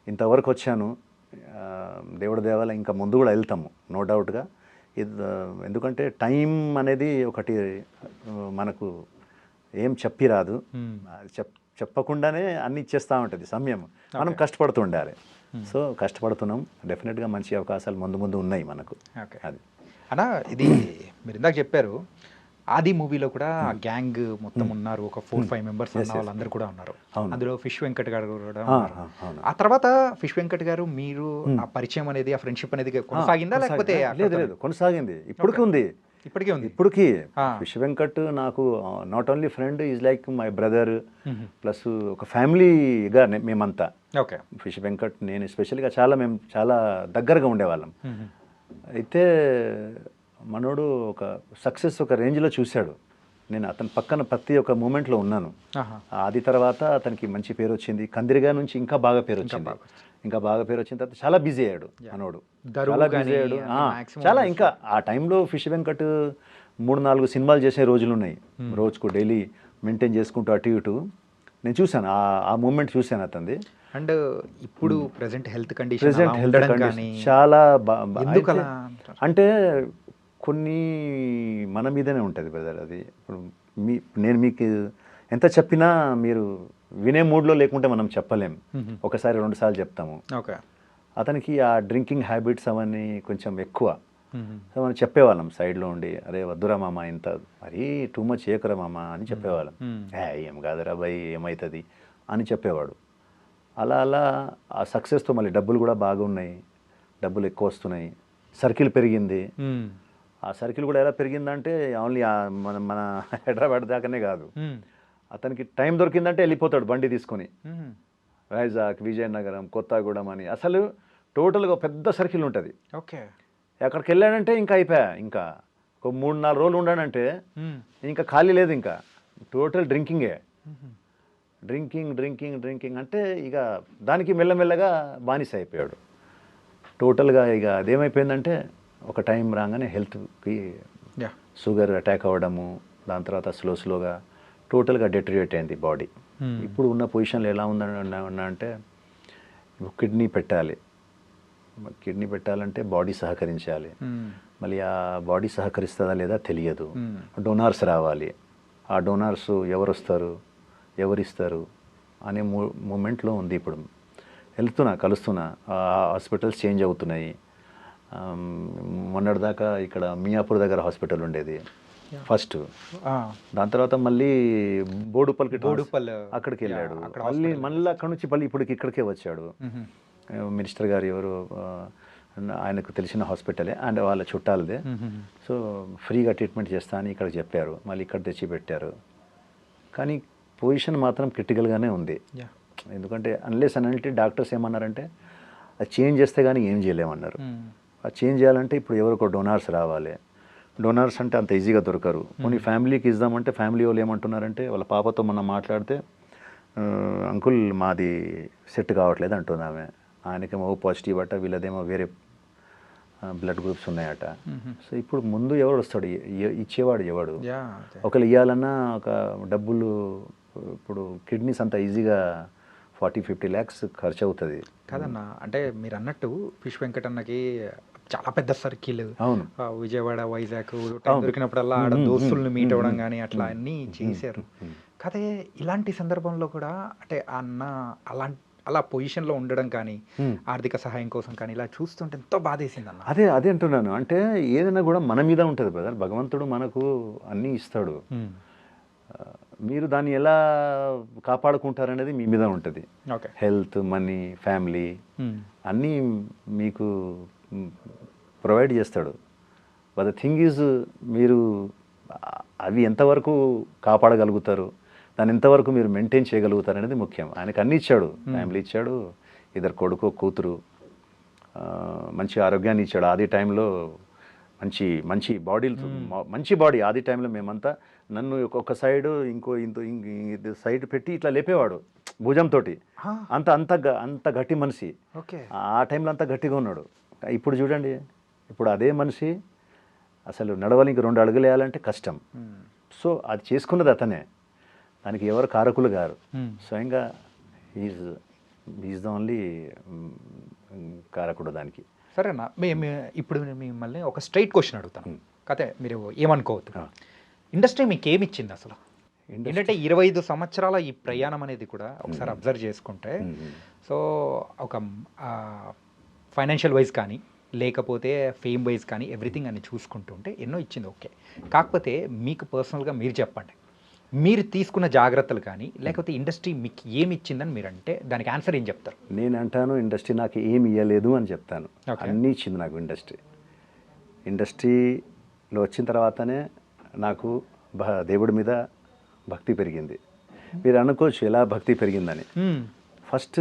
ఇంతవరకు వచ్చాను. దేవుడి దేవాల ఇంకా ముందు కూడా వెళ్తాము నో డౌట్గా. ఎందుకంటే టైం అనేది ఒకటి మనకు ఏం చెప్పి రాదు, చెప్పకుండానే అన్ని ఇచ్చేస్తూ ఉంటుంది సమయం. మనం కష్టపడుతూ ఉండాలి. సో కష్టపడుతున్నాం, డెఫినెట్గా మంచి అవకాశాలు ముందు ఉన్నాయి మనకు. అది అన్నా, ఇది మీరు ఇందాక చెప్పారు ఆది మూవీలో కూడా గ్యాంగ్ మొత్తం ఉన్నారు, ఒక 4-5 మెంబర్స్ వాళ్ళందరూ కూడా ఉన్నారు. అందులో ఫిష్ వెంకట్ గారు కూడా ఉన్నారు. ఆ తర్వాత ఫిష్ వెంకట్ గారు మీరు ఆ పరిచయం అనేది, ఆ ఫ్రెండ్షిప్ అనేది కొనసాగిందా లేకపోతే? లేదు కొనసాగింది, ఇప్పటికీ ఉంది. ఇప్పటికీ ఫిష్ వెంకట్ నాకు not only friend, is like my brother plus ఒక ఫ్యామిలీగా మేమంతా. ఫిష్ వెంకట్ నేను ఎస్పెషల్గా మేము చాలా దగ్గరగా ఉండేవాళ్ళం. అయితే మనోడు ఒక సక్సెస్ ఒక రేంజ్లో చూశాడు. నేను అతని పక్కన ప్రతి ఒక్క మూమెంట్లో ఉన్నాను. అది తర్వాత అతనికి మంచి పేరు వచ్చింది, కందిరిగా నుంచి ఇంకా బాగా పేరు వచ్చింది. వచ్చిన తర్వాత చాలా బిజీ అయ్యాడు మనోడు, చాలా బిజీ అయ్యాడు. చాలా ఇంకా ఆ టైంలో ఫిష్ వెంకట్ 3-4 సినిమాలు చేసే రోజులు ఉన్నాయి. రోజుకు డైలీ మెయింటైన్ చేసుకుంటూ అటు ఇటు నేను చూశాను, ఆ మూమెంట్ చూశాను అతనిది. అండ్ ఇప్పుడు ప్రెసెంట్ హెల్త్ కండిషన్ చాలా అంటే కొన్ని మన మీదనే ఉంటుంది బ్రదర్. అది ఇప్పుడు నేను మీకు ఎంత చెప్పినా మీరు వినే మూడ్లో లేకుంటే మనం చెప్పలేం, ఒకసారి 2 సార్లు చెప్తాము. ఓకే. అతనికి ఆ డ్రింకింగ్ హ్యాబిట్స్ అవన్నీ కొంచెం ఎక్కువ. సో మనం చెప్పేవాళ్ళం సైడ్లో ఉండి, అరే వద్దురా మామ ఇంత మరీ టూ మచ్ చేయకురా మామ అని చెప్పేవాళ్ళం. ఏం కాదురా భయ్ ఏమవుతుంది అని చెప్పేవాడు. అలా అలా ఆ సక్సెస్తో మళ్ళీ డబ్బులు కూడా బాగున్నాయి, డబ్బులు ఎక్కువ వస్తున్నాయి, సర్కిల్ పెరిగింది. ఆ సర్కిల్ కూడా ఎలా పెరిగిందంటే ఓన్లీ మన మన హైదరాబాద్ దాకానే కాదు, అతనికి టైం దొరికిందంటే వెళ్ళిపోతాడు బండి తీసుకొని వైజాగ్, విజయనగరం, కొత్తగూడెం అని. అసలు టోటల్గా పెద్ద సర్కిల్ ఉంటుంది. ఓకే. ఎక్కడికి వెళ్ళాడంటే ఇంకా అయిపోయా, ఇంకా ఒక 3-4 రోజులు ఉండాడంటే ఇంకా ఖాళీ లేదు, ఇంకా టోటల్ డ్రింకింగే. డ్రింకింగ్ డ్రింకింగ్ డ్రింకింగ్ అంటే ఇక దానికి మెల్లమెల్లగా బానిస అయిపోయాడు టోటల్గా. ఇక అదేమైపోయిందంటే ఒక టైం రాగానే హెల్త్కి షుగర్ అటాక్ అవ్వడము, దాని తర్వాత స్లోగా టోటల్గా డెటరియేట్ అయింది బాడీ. ఇప్పుడు ఉన్న పొజిషన్లో ఎలా ఉందన్నా అంటే కిడ్నీ పెట్టాలంటే బాడీ సహకరించాలి. మళ్ళీ ఆ బాడీ సహకరిస్తుందా లేదా తెలియదు. డోనార్స్ రావాలి. ఆ డోనార్స్ ఎవరు వస్తారు, ఎవరిస్తారు అనే మూమెంట్లో ఉంది. ఇప్పుడు కలుస్తున్నా, హాస్పిటల్స్ చేంజ్ అవుతున్నాయి. మొన్నటిదాకా ఇక్కడ మియాపూర్ దగ్గర హాస్పిటల్ ఉండేది ఫస్ట్, దాని తర్వాత మళ్ళీ బోడుపల్లి అక్కడికి వెళ్ళాడు. మళ్ళీ అక్కడ నుంచి ఇప్పుడు ఇక్కడికే వచ్చాడు. మినిస్టర్ గారు ఎవరు ఆయనకు తెలిసిన హాస్పిటలే అండ్ వాళ్ళ చుట్టాలదే. సో ఫ్రీగా ట్రీట్మెంట్ చేస్తా అని ఇక్కడ చెప్పారు, మళ్ళీ ఇక్కడ తెచ్చి పెట్టారు. కానీ పొజిషన్ మాత్రం క్రిటికల్గానే ఉంది. ఎందుకంటే అన్లెస్ అంటే డాక్టర్స్ ఏమన్నారంటే అది చేంజ్ చేస్తే కానీ ఏం చేయలేమన్నారు. అది చేంజ్ చేయాలంటే ఇప్పుడు ఎవరికో డోనార్స్ రావాలి. డోనార్స్ అంటే అంత ఈజీగా దొరకరు. కొన్ని ఫ్యామిలీకి ఇద్దామంటే ఫ్యామిలీ వాళ్ళు ఏమంటున్నారంటే వాళ్ళ పాపతో మనం మాట్లాడితే అంకుల్ మాది సెట్ కావట్లేదు అంటుంది ఆమె. ఆయనకేమో పాజిటివ్ అట, వీళ్ళదేమో వేరే బ్లడ్ గ్రూప్స్ ఉన్నాయట. సో ఇప్పుడు ముందు ఎవరు వస్తాడు, ఇచ్చేవాడు ఎవడు? ఒకళ్ళు ఇవ్వాలన్నా ఒక డబ్బులు, ఇప్పుడు కిడ్నీస్ అంత ఈజీగా 40-50 lakhs ఖర్చు అవుతుంది కదన్నా. అంటే మీరు అన్నట్టు ఫిష్ వెంకటన్నకి చాలా పెద్ద సర్కిల్, అవును, విజయవాడ, వైజాగ్, టైం దొరికినప్పుడల్లా ఆడ దోస్తుల్ని మీట్ అవ్వడం కానీ అట్లా అన్నీ చేశారు. కాదే ఇలాంటి సందర్భంలో కూడా అంటే అన్న అలా పొజిషన్లో ఉండడం కానీ ఆర్థిక సహాయం కోసం కానీ ఇలా చూస్తుంటే ఎంతో బాధేసింది అన్న. అదే అంటున్నాను. అంటే ఏదైనా కూడా మన మీద ఉంటుంది బ్రదర్. భగవంతుడు మనకు అన్నీ ఇస్తాడు, మీరు దాన్ని ఎలా కాపాడుకుంటారనేది మీ మీద ఉంటుంది. హెల్త్, మనీ, ఫ్యామిలీ అన్నీ మీకు ప్రొవైడ్ చేస్తాడు. బట్ ద థింగ్ ఈజ్ మీరు అవి ఎంతవరకు కాపాడగలుగుతారు, దాన్ని ఎంతవరకు మీరు మెయింటైన్ చేయగలుగుతారు అనేది ముఖ్యం. ఆయనకు అన్నీ ఇచ్చాడు, ఫ్యామిలీ ఇచ్చాడు, 2 కొడుకు, కూతురు, మంచి ఆరోగ్యాన్ని ఇచ్చాడు. ఆది టైంలో మంచి మంచి బాడీ. ఆది టైంలో మేమంతా నన్ను ఒక్కొక్క సైడ్ ఇంకో సైడ్ పెట్టి ఇట్లా లేపేవాడు భుజంతో. అంత గట్టి మనిషి. ఆ టైంలో అంత గట్టిగా ఉన్నాడు. ఇప్పుడు చూడండి, ఇప్పుడు అదే మనిషి అసలు నడవడానికి 2 అడుగులు వేయాలంటే కష్టం. సో అది చేసుకున్నది అతనే, దానికి ఎవరు కారకులు గారు, స్వయంగా ఈజ్ ద ఓన్లీ కారకుడు దానికి. సరేనా, మేము ఇప్పుడు మిమ్మల్ని ఒక స్ట్రైట్ క్వశ్చన్ అడుగుతాను. కథ మీరు ఏమనుకోవద్దు. ఇండస్ట్రీ మీకు ఏమి ఇచ్చింది అసలు? ఏంటంటే 25 సంవత్సరాల ఈ ప్రయాణం అనేది కూడా ఒకసారి అబ్జర్వ్ చేసుకుంటే, సో ఒక ఫైనాన్షియల్ వైజ్ కానీ లేకపోతే ఫేమ్ వైజ్ కానీ ఎవ్రీథింగ్ అని చూసుకుంటుంటే ఎన్నో ఇచ్చింది. ఓకే, కాకపోతే మీకు పర్సనల్గా మీరు చెప్పండి, మీరు తీసుకున్న జాగ్రత్తలు కానీ లేకపోతే ఇండస్ట్రీ మీకు ఏమి ఇచ్చిందని మీరు అంటే దానికి ఆన్సర్ ఏం చెప్తారు? నేను అంటాను ఇండస్ట్రీ నాకు ఏమి ఇవ్వలేదు అని చెప్తాను. అన్నీ ఇచ్చింది నాకు ఇండస్ట్రీలో వచ్చిన తర్వాతనే నాకు దేవుడి మీద భక్తి పెరిగింది. మీరు అనుకోవచ్చు ఎలా భక్తి పెరిగిందని. ఫస్ట్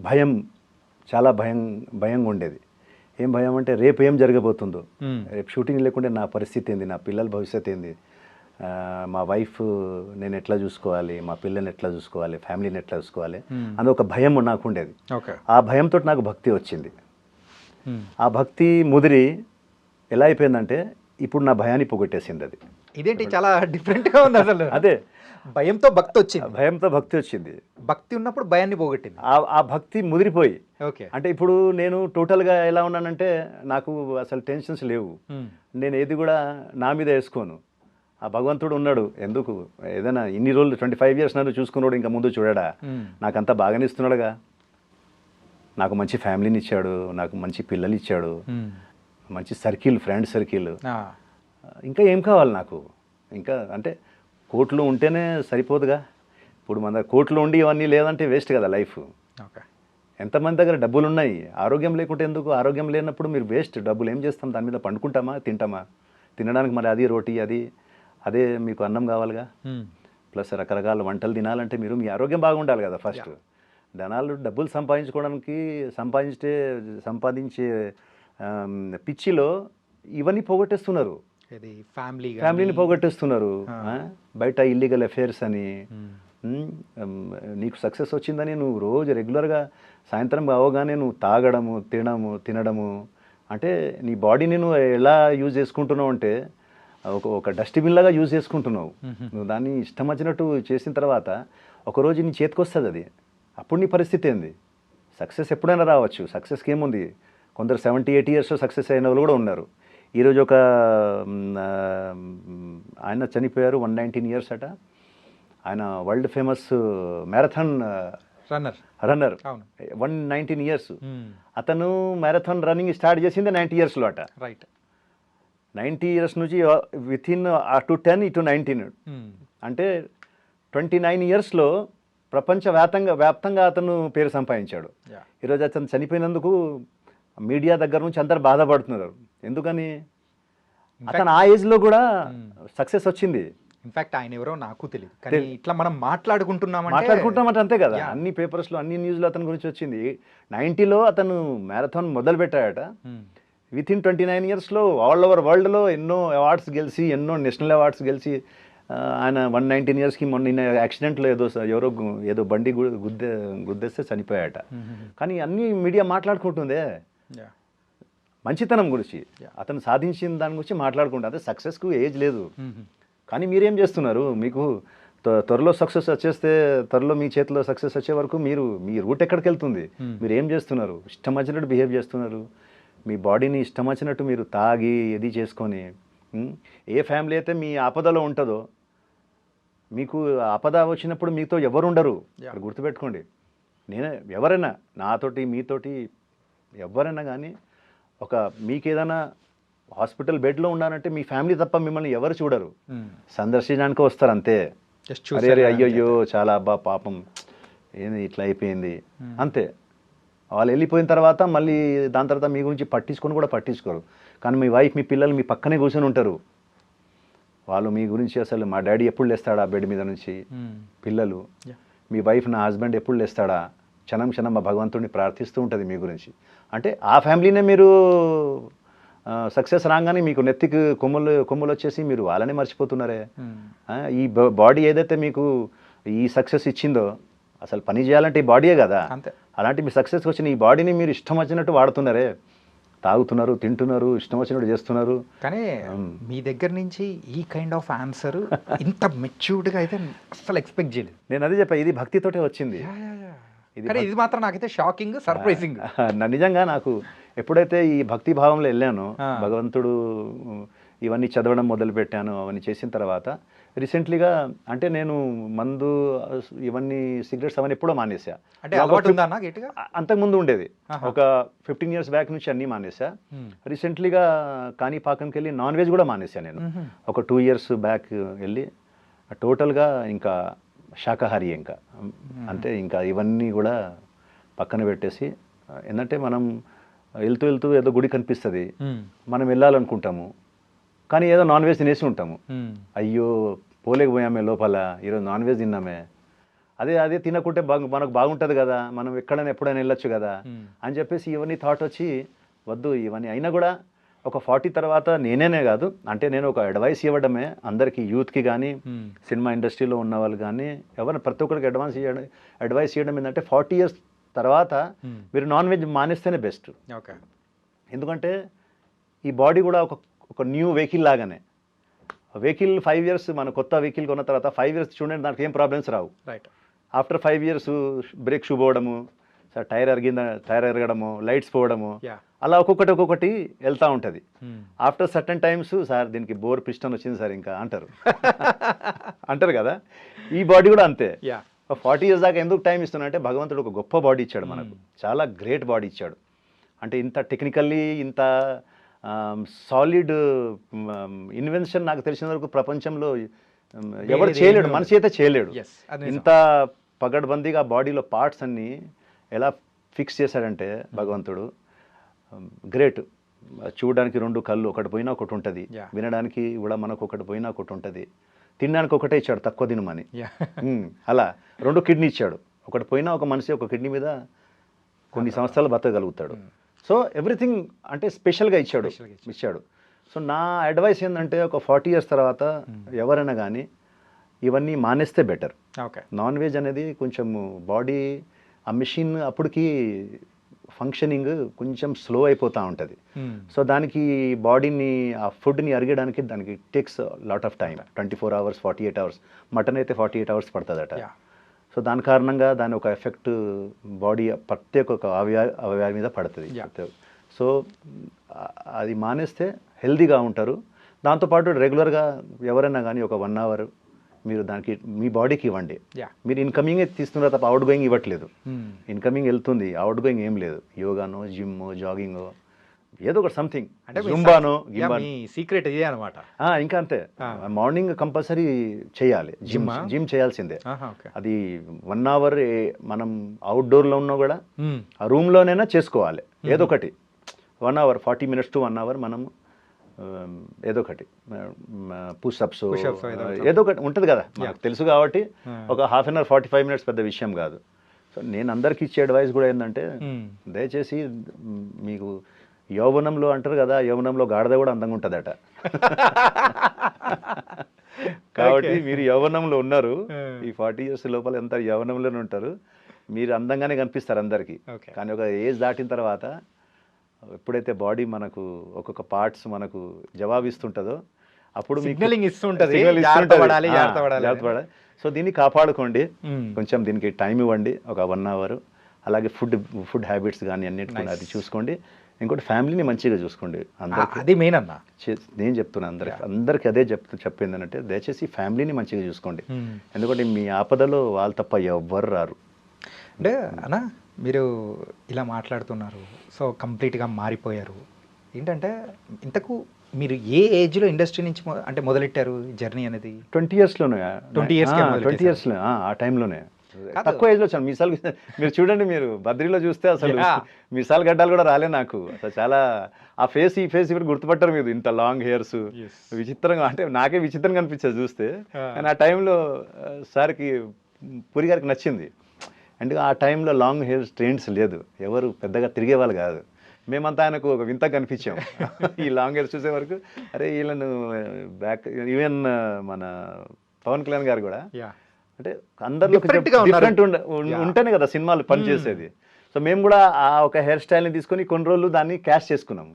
భయం, చాలా భయంగా ఉండేది. ఏం భయం అంటే రేపు ఏం జరగబోతుందో, రేపు షూటింగ్ లేకుంటే నా పరిస్థితి ఏంది, నా పిల్లల భవిష్యత్తు ఏంది, మా వైఫ్ నేను ఎట్లా చూసుకోవాలి, మా పిల్లల్ని ఎట్లా చూసుకోవాలి, ఫ్యామిలీని ఎట్లా చూసుకోవాలి అని ఒక భయం నాకు ఉండేది. ఆ భయంతో నాకు భక్తి వచ్చింది. ఆ భక్తి ముదిరి ఎలా అయిపోయిందంటే ఇప్పుడు నా భయాన్ని పోగొట్టేసింది. అది ఇదేంటి చాలా డిఫరెంట్గా ఉంది అసలు. అదే భయంతో భక్తి వచ్చింది. భక్తి ఉన్నప్పుడు భయాన్ని పోగొట్టింది. ఆ భక్తి ముదిరిపోయి. ఓకే, అంటే ఇప్పుడు నేను టోటల్గా ఎలా ఉన్నానంటే నాకు అసలు టెన్షన్స్ లేవు, నేను ఏది కూడా నా మీద వేసుకోను. ఆ భగవంతుడు ఉన్నాడు ఎందుకు ఏదైనా ఇన్ని రోజులు 25 years నన్ను చూసుకున్నాడు ఇంకా ముందు చూడడా నాకంతా బాగానే ఇస్తున్నాడుగా నాకు మంచి ఫ్యామిలీని ఇచ్చాడు నాకు మంచి పిల్లలు ఇచ్చాడు మంచి సర్కిల్ ఫ్రెండ్ సర్కిల్ ఇంకా ఏం కావాలి నాకు ఇంకా అంటే కోట్లు ఉంటేనే సరిపోదుగా ఇప్పుడు మన కోట్లు ఉండి ఇవన్నీ లేదంటే వేస్ట్ కదా లైఫ్ ఎంతమంది దగ్గర డబ్బులు ఉన్నాయి ఆరోగ్యం లేకుంటే ఎందుకు ఆరోగ్యం లేనప్పుడు మీరు వేస్ట్ డబ్బులు ఏం చేస్తాం దాని మీద పండుకుంటామా తింటామా తినడానికి మరి అది రోటీ అదే మీకు అన్నం కావాలిగా ప్లస్ రకరకాల వంటలు తినాలంటే మీరు మీ ఆరోగ్యం బాగుండాలి కదా ఫస్ట్ ధనాలు డబ్బులు సంపాదించే పిచ్చిలో ఇవన్నీ పోగొట్టేస్తున్నారు ఫ్యామిలీని పోగొట్టేస్తున్నారు బయట ఇల్లీగల్ అఫేర్స్ అని నీకు సక్సెస్ వచ్చిందని నువ్వు రోజు రెగ్యులర్గా సాయంత్రం అవగానే నువ్వు తాగడము తినడము అంటే నీ బాడీని నువ్వు ఎలా యూజ్ చేసుకుంటున్నావు అంటే ఒక డస్ట్బిన్ లాగా యూజ్ చేసుకుంటున్నావు నువ్వు దాన్ని ఇష్టం వచ్చినట్టు చేసిన తర్వాత ఒకరోజు నీ చేతికి వస్తుంది అది అప్పుడు నీ పరిస్థితి ఏంది సక్సెస్ ఎప్పుడైనా రావచ్చు సక్సెస్కి ఏముంది కొందరు 70-80 years సక్సెస్ అయిన వాళ్ళు కూడా ఉన్నారు ఈరోజు ఒక ఆయన చనిపోయారు 119 years అట ఆయన world famous marathon runner 119 years అతను మ్యారథాన్ రన్నింగ్ స్టార్ట్ చేసింది 90 yearsలో అట రైట్ 90 years నుంచి వితిన్ టు 10 to 19 అంటే 29 yearsలో వ్యాప్తంగా అతను పేరు సంపాదించాడు ఈరోజు అతను చనిపోయినందుకు మీడియా దగ్గర నుంచి అందరు బాధపడుతున్నారు ఎందుకని అతను ఆ ఏజ్లో కూడా సక్సెస్ వచ్చింది ఇన్ఫాక్ట్ ఆయన ఎవరో నాకు తెలియదు కానీ ఇట్లా మనం మాట్లాడుకుంటున్నామంటే అంతే కదా అన్ని పేపర్స్లో అన్ని న్యూస్లో అతని గురించి వచ్చింది 90లో అతను మ్యారథాన్ మొదలు పెట్టాడట వితిన్ 29 yearsలో ఆల్ ఓవర్ వరల్డ్లో ఎన్నో అవార్డ్స్ గెలిచి ఎన్నో నేషనల్ అవార్డ్స్ గెలిచి ఆయన 119 yearsకి మొన్న యాక్సిడెంట్లో ఏదో బండి గుద్దేస్తే చనిపోయాట కానీ అన్ని మీడియా మాట్లాడుకుంటుందే మంచితనం గురించి అతను సాధించిన దాని గురించి మాట్లాడుకుంటా అదే సక్సెస్కు ఏజ్ లేదు కానీ మీరేం చేస్తున్నారు మీకు త్వరలో సక్సెస్ వచ్చేస్తే త్వరలో మీ చేతిలో సక్సెస్ వచ్చే వరకు మీ రూట్ ఎక్కడికి వెళ్తుంది మీరు ఏం చేస్తున్నారు ఇష్టం వచ్చినట్టు బిహేవ్ చేస్తున్నారు మీ బాడీని ఇష్టం వచ్చినట్టు మీరు తాగి ఇది చేసుకొని ఏ ఫ్యామిలీ అయితే మీ ఆపదలో ఉంటుందో మీకు ఆపద వచ్చినప్పుడు మీతో ఎవరు ఉండరు గుర్తుపెట్టుకోండి ఎవరైనా నాతోటి మీతోటి ఎవరైనా కానీ మీకు ఏదైనా హాస్పిటల్ బెడ్లో ఉన్నానంటే మీ ఫ్యామిలీ తప్ప మిమ్మల్ని ఎవరు చూడరు సందర్శించడానికి వస్తారు అంతే అరే అయ్యయ్యో చాలా అబ్బా పాపం ఏంది ఇట్లా అయిపోయింది అంతే వాళ్ళు వెళ్ళిపోయిన తర్వాత మళ్ళీ దాని తర్వాత మీ గురించి పట్టించుకోరు కానీ మీ వైఫ్ మీ పిల్లలు మీ పక్కనే కూర్చొని ఉంటారు వాళ్ళు మీ గురించి అసలు మా డాడీ ఎప్పుడు లేస్తాడా బెడ్ మీద నుంచి పిల్లలు మీ వైఫ్ నా హస్బెండ్ ఎప్పుడు లేస్తాడా క్షణం మా భగవంతుడిని ప్రార్థిస్తూ ఉంటుంది మీ గురించి అంటే ఆ ఫ్యామిలీనే మీరు సక్సెస్ రాగానే మీకు నెత్తికి కొమ్ములు వచ్చేసి మీరు వాళ్ళనే మర్చిపోతున్నారే ఈ బాడీ ఏదైతే మీకు ఈ సక్సెస్ ఇచ్చిందో అసలు పని చేయాలంటే ఈ బాడీయే కదా అలాంటి మీ సక్సెస్కి వచ్చిన ఈ బాడీని మీరు ఇష్టం వచ్చినట్టు వాడుతున్నారే తాగుతున్నారు తింటున్నారు ఇష్టం వచ్చినట్టు చేస్తున్నారు కానీ మీ దగ్గర నుంచి ఈ కైండ్ ఆఫ్ ఆన్సర్ ఇంత మెచ్యూర్డ్గా అయితే అసలు ఎక్స్పెక్ట్ చేయలేదు నేను అదే చెప్పా ఇది భక్తితోటే వచ్చింది ఇది మాత్రం నాకైతే షాకింగ్ సర్ప్రైజింగ్ నిజంగా నాకు ఎప్పుడైతే ఈ భక్తి భావంలో వెళ్ళానో భగవంతుడు ఇవన్నీ చదవడం మొదలు పెట్టాను అవన్నీ చేసిన తర్వాత రీసెంట్లీగా అంటే నేను మందు ఇవన్నీ సిగరెట్స్ అవన్నీ ఎప్పుడో మానేసా అంటే అలవాటు ఉందా అన్న గట్టిగా అంతకుముందు ఉండేది ఒక 15 years బ్యాక్ నుంచి అన్నీ మానేసా రీసెంట్లీగా కాణిపాకంకి వెళ్ళి నాన్ వెజ్ కూడా మానేసా నేను ఒక 2 years బ్యాక్ వెళ్ళి టోటల్గా ఇంకా శాకాహారి ఇంకా అంటే ఇంకా ఇవన్నీ కూడా పక్కన పెట్టేసి ఏంటంటే మనం వెళ్తూ ఏదో గుడి కనిపిస్తుంది మనం వెళ్ళాలనుకుంటాము కానీ ఏదో నాన్ వెజ్ తినేసి ఉంటాము అయ్యో పోలేకపోయామే లోపల ఈరోజు నాన్ వెజ్ తిన్నామే అదే తినకుంటే మనకు బాగుంటుంది కదా మనం ఎప్పుడైనా వెళ్ళొచ్చు కదా అని చెప్పేసి ఇవన్నీ థాట్ వచ్చి వద్దు ఇవన్నీ అయినా కూడా ఒక 40 తర్వాత నేనే కాదు అంటే నేను ఒక అడ్వైస్ ఇవ్వడమే అందరికీ యూత్కి కానీ సినిమా ఇండస్ట్రీలో ఉన్న వాళ్ళు కానీ ఎవరైనా ప్రతి ఒక్కరికి అడ్వైస్ చేయడం ఏంటంటే 40 years తర్వాత మీరు నాన్ వెజ్ మానేస్తేనే బెస్ట్ ఎందుకంటే ఈ బాడీ కూడా ఒక న్యూ వెహికల్ లాగానే వెహికల్ 5 years మన కొత్త వెహికల్ కొన్న తర్వాత 5 years చూడండి దానికి ఏం ప్రాబ్లమ్స్ రావు ఆఫ్టర్ 5 years బ్రేక్ షూ పోవడము టైర్ ఎరగడము లైట్స్ పోవడము అలా ఒక్కొక్కటి వెళ్తూ ఉంటుంది. ఆఫ్టర్ సర్టన్ టైమ్స్ సార్ దీనికి బోర్ పిస్టన్ వచ్చింది సార్ ఇంకా అంటారు కదా. ఈ బాడీ కూడా అంతే. 40 years దాకా ఎందుకు టైం ఇస్తున్నా అంటే భగవంతుడు ఒక గొప్ప బాడీ ఇచ్చాడు మనకు, చాలా గ్రేట్ బాడీ ఇచ్చాడు. అంటే ఇంత టెక్నికల్లీ ఇంత సాలిడ్ ఇన్వెన్షన్ నాకు తెలిసిన వరకు ప్రపంచంలో ఎవరు చేయలేడు, మనిషి అయితే చేయలేడు. ఇంత పగడ్బందీగా బాడీలో పార్ట్స్ అన్నీ ఎలా ఫిక్స్ చేశాడంటే భగవంతుడు గ్రేట్. చూడడానికి 2 కళ్ళు, ఒకటి పోయినా ఒకటి ఉంటుంది, వినడానికి కూడా మనకు ఒకటి పోయినా ఒకటి ఉంటుంది, తినడానికి ఒకటే ఇచ్చాడు తక్కువ తినమని. అలా 2 కిడ్నీ ఇచ్చాడు, ఒకటి పోయినా ఒక మనిషి ఒక కిడ్నీ మీద కొన్ని సంవత్సరాలు బతకగలుగుతాడు. సో ఎవ్రీథింగ్ అంటే స్పెషల్గా ఇచ్చాడు. సో నా అడ్వైస్ ఏంటంటే ఒక 40 years తర్వాత ఎవరైనా కానీ ఇవన్నీ మానేస్తే బెటర్. నాన్ వెజ్ అనేది కొంచెం బాడీ ఆ మిషన్ అప్పటికి ఫంక్షనింగ్ కొంచెం స్లో అయిపోతూ ఉంటుంది. సో దానికి బాడీని ఆ ఫుడ్ని అరిగడానికి దానికి takes lot of time, 24 hours 48 hours. Mutton అయితే 48 hours పడుతుందట. సో దాని కారణంగా దాని ఒక ఎఫెక్ట్ బాడీ ప్రత్యేక ఒక అవయవాల మీద పడుతుంది. సో అది మానేస్తే హెల్తీగా ఉంటారు. దాంతోపాటు రెగ్యులర్గా ఎవరైనా కానీ ఒక 1 hour మీరు దానికి మీ బాడీకి ఇవ్వండి. మీరు ఇన్కమింగే తీస్తున్నారు తప్ప అవుట్ గోయింగ్ ఇవ్వట్లేదు. ఇన్కమింగ్ వెళ్తుంది, అవుట్ గోయింగ్ ఏం లేదు. యోగానో, జిమ్మో, జాగింగో, ఏదో ఒకటి సంథింగ్, జుంబానో, సీక్రెట్ ఇదే అనమాట. ఇంకా అంతే. మార్నింగ్ కంపల్సరీ చేయాలి, జిమ్ చేయాల్సిందే. అది 1 hour మనం అవుట్డోర్లో ఉన్నా కూడా ఆ రూమ్లోనైనా చేసుకోవాలి. ఏదో ఒకటి 1 hour 40 minutes to 1 hour మనం ఏదో ఒకటి పుషప్స్ ఏదో ఒకటి ఉంటుంది కదా, నాకు తెలుసు కాబట్టి ఒక 1/2 hour 45 minutes పెద్ద విషయం కాదు. సో నేను అందరికి ఇచ్చే అడ్వైస్ కూడా ఏంటంటే దయచేసి మీకు యౌవనంలో అంటారు కదా, యౌవనంలో గాడిద కూడా అందంగా ఉంటుందట. కాబట్టి మీరు యౌవనంలో ఉన్నారు, ఈ 40 years లోపల ఎంత యౌవనంలోనే ఉంటారు, మీరు అందంగానే కనిపిస్తారు అందరికీ. కానీ ఒక ఏజ్ దాటిన తర్వాత ఎప్పుడైతే బాడీ మనకు ఒక్కొక్క పార్ట్స్ మనకు జవాబిస్తుంటుందో అప్పుడు ఇస్తుంటది. సో దీన్ని కాపాడుకోండి, కొంచెం దీనికి టైం ఇవ్వండి, ఒక 1 hour. అలాగే ఫుడ్ హ్యాబిట్స్ కానీ అన్నిటి అది చూసుకోండి. ఇంకోటి ఫ్యామిలీని మంచిగా చూసుకోండి. అది మెయిన్ అన్న, నేను చెప్తున్నాను అందరికి అదే చెప్పింది అంటే దయచేసి ఫ్యామిలీని మంచిగా చూసుకోండి. ఎందుకంటే మీ ఆపదలో వాళ్ళు తప్ప ఎవ్వరు రారు. అంటే అన్న మీరు ఇలా మాట్లాడుతున్నారు, సో కంప్లీట్గా మారిపోయారు. ఏంటంటే ఇంతకు మీరు ఏ ఏజ్లో ఇండస్ట్రీ నుంచి అంటే మొదలెట్టారు జర్నీ అనేది? 20 yearsలోనే. 20 yearsలో ఆ టైంలోనే. తక్కువ ఏజ్లో వచ్చాను. మీరు చూడండి, మీరు బద్రీలో చూస్తే అసలు మీసాలు గడ్డాలు కూడా రాలే నాకు. అసలు చాలా ఆ ఫేస్ ఈ ఫేస్ ఇప్పుడు గుర్తుపట్టారు మీరు, ఇంత లాంగ్ హెయిర్స్ విచిత్రంగా, అంటే నాకే విచిత్రంగా అనిపించేది చూస్తే. కానీ ఆ టైంలో సార్కి పూరి గారికి నచ్చింది. అంటే ఆ టైంలో లాంగ్ హెయిర్ ట్రెండ్స్ లేదు, ఎవరు పెద్దగా తిరిగే వాళ్ళు కాదు. మేమంతా ఆయనకు ఒక వింత కనిపించాం ఈ లాంగ్ హెయిర్ చూసే వరకు. అరే వీళ్ళను బ్యాక్ ఈవెన్ మన పవన్ కళ్యాణ్ గారు కూడా అంటే అందరిలో డిఫరెంట్ ఉంటేనే కదా సినిమాలు పనిచేసేది. సో మేము కూడా ఆ ఒక హెయిర్ స్టైల్ని తీసుకొని కొన్ని రోజులు దాన్ని క్యాష్ చేసుకున్నాము.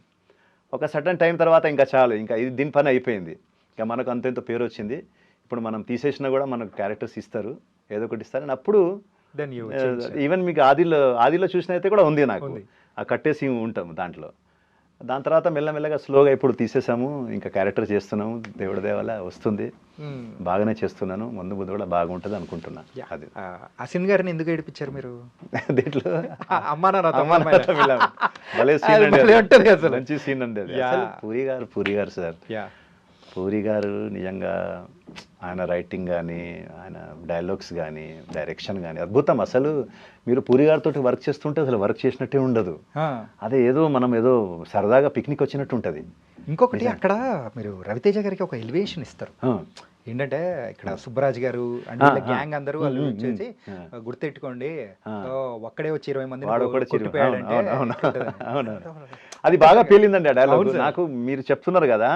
ఒక సర్టన్ టైం తర్వాత ఇంకా చాలు, ఇంకా ఇది దీని పని అయిపోయింది, ఇంకా మనకు అంత ఇంత పేరు వచ్చింది. ఇప్పుడు మనం తీసేసినా కూడా మనకు క్యారెక్టర్స్ ఇస్తారు, ఏదో ఒకటి ఇస్తారు. అప్పుడు ఈవెన్ మీకు ఆదిలో చూసిన అయితే కూడా ఉంది నాకు, ఆ కట్టేసి ఉంటాము దాంట్లో. దాని తర్వాత మెల్లమెల్లగా స్లోగా ఇప్పుడు తీసేసాము, ఇంకా క్యారెక్టర్ చేస్తున్నాము. దేవుడి దేవల వస్తుంది, బాగానే చేస్తున్నాను. ముందు కూడా బాగుంటుంది అనుకుంటున్నా. అది అసిన్ గారిని ఎందుకు ఏడిపించారు మీరు దీంట్లో? భలే సీన్ అండి, మంచి సీన్ అండి అది. పూరి గారు సార్, పూరి గారు నిజంగా ఆయన రైటింగ్ కానీ, ఆయన డైలాగ్స్ కానీ, డైరెక్షన్ కానీ అద్భుతం. అసలు మీరు పూరి గారితో వర్క్ చేస్తుంటే అసలు వర్క్ చేసినట్టే ఉండదు. అదే ఏదో మనం ఏదో సరదాగా పిక్నిక్ వచ్చినట్టు ఉంటుంది. ఇంకొకటి అక్కడ మీరు రవితేజ గారికి ఒక ఎలివేషన్ ఇస్తారు. ఏంటంటే ఇక్కడ సుబ్బరాజ్ గారు అంటే గ్యాంగ్ అందరూ వాళ్ళు వచ్చేసి గుర్తెట్టుకోండి, ఒక్కడే వచ్చి 20 మంది అది బాగా పేలిందండి ఆ డైలాగ్ నాకు. మీరు చెప్తున్నారు కదా,